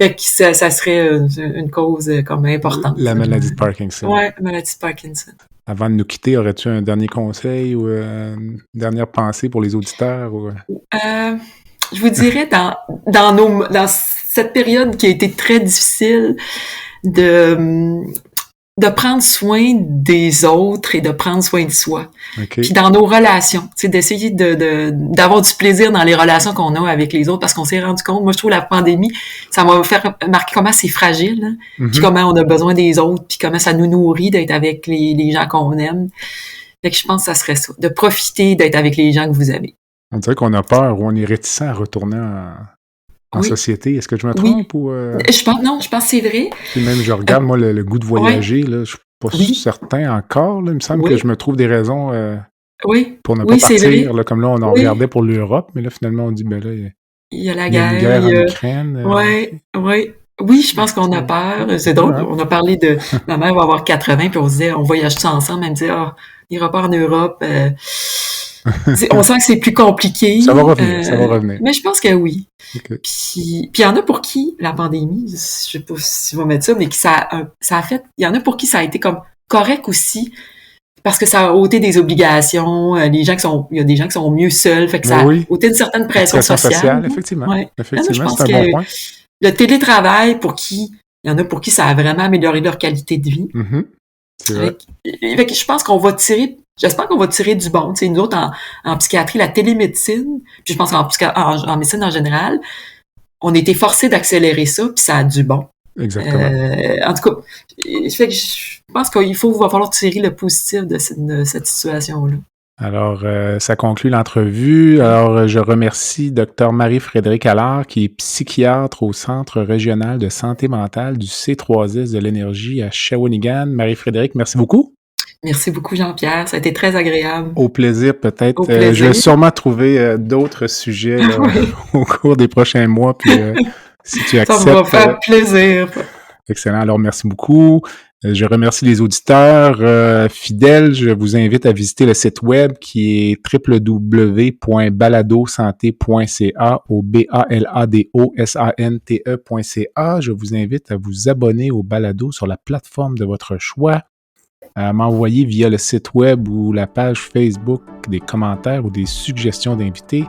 Fait que ça serait une cause comme importante. La maladie de Parkinson. Ouais, la maladie de Parkinson. Avant de nous quitter, aurais-tu un dernier conseil ou une dernière pensée pour les auditeurs? Je vous dirais, dans cette période qui a été très difficile, de prendre soin des autres et de prendre soin de soi. Okay. Puis dans nos relations, d'essayer d'avoir du plaisir dans les relations qu'on a avec les autres parce qu'on s'est rendu compte, moi je trouve la pandémie, ça m'a fait remarquer comment c'est fragile, hein, puis comment on a besoin des autres, puis comment ça nous nourrit d'être avec les gens qu'on aime. Fait que je pense que ça serait ça, de profiter d'être avec les gens que vous aimez. On dirait qu'on a peur ou on est réticent à retourner en société. Est-ce que je me trompe ou je pense que c'est vrai. Puis même je regarde moi le goût de voyager, là, je suis pas certain encore. Là, il me semble que je me trouve des raisons pour ne pas partir. Là, comme là, on en regardait pour l'Europe, mais là, finalement, on dit là, il y a la guerre. Il y a une guerre en Ukraine. Oui, je pense qu'on a peur. C'est drôle. On a parlé de ma mère va avoir 80, puis on se disait on voyage tout ensemble. Elle me disait on n'ira pas en Europe. On sent que c'est plus compliqué. Ça va revenir. Mais je pense que oui. Okay. Puis il y en a pour qui la pandémie, je sais pas si je vais mettre ça, mais ça a fait. Il y en a pour qui ça a été comme correct aussi, parce que ça a ôté des obligations. Il y a des gens qui sont mieux seuls, fait que ça a ôté une certaine pression sociale. Effectivement. Ouais. Effectivement, c'est un bon point. Le télétravail, il y en a pour qui ça a vraiment amélioré leur qualité de vie. Mm-hmm. C'est vrai. Fait que je pense qu'on va tirer. J'espère qu'on va tirer du bon. Nous autres, en psychiatrie, la télémédecine, puis je pense en médecine en général, on a été forcés d'accélérer ça, puis ça a du bon. Exactement. En tout cas, fait que je pense qu'il va falloir tirer le positif de cette situation-là. Alors, ça conclut l'entrevue. Alors, je remercie Dr. Marie-Frédérique Allard, qui est psychiatre au Centre régional de santé mentale du C3S de l'énergie à Shawinigan. Marie-Frédérique, merci beaucoup. Merci beaucoup, Jean-Pierre. Ça a été très agréable. Au plaisir, peut-être. Je vais sûrement trouver d'autres sujets au cours des prochains mois. Puis, si tu acceptes. Ça va faire plaisir. Excellent. Alors, merci beaucoup. Je remercie les auditeurs fidèles. Je vous invite à visiter le site web qui est www.baladosante.ca au BALADOSANTE.ca. Je vous invite à vous abonner au balado sur la plateforme de votre choix, à m'envoyer via le site web ou la page Facebook des commentaires ou des suggestions d'invités.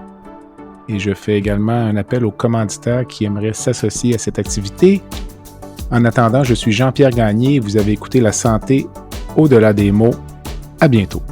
Et je fais également un appel aux commanditaires qui aimeraient s'associer à cette activité. En attendant, je suis Jean-Pierre Gagné et vous avez écouté La santé au-delà des mots. À bientôt.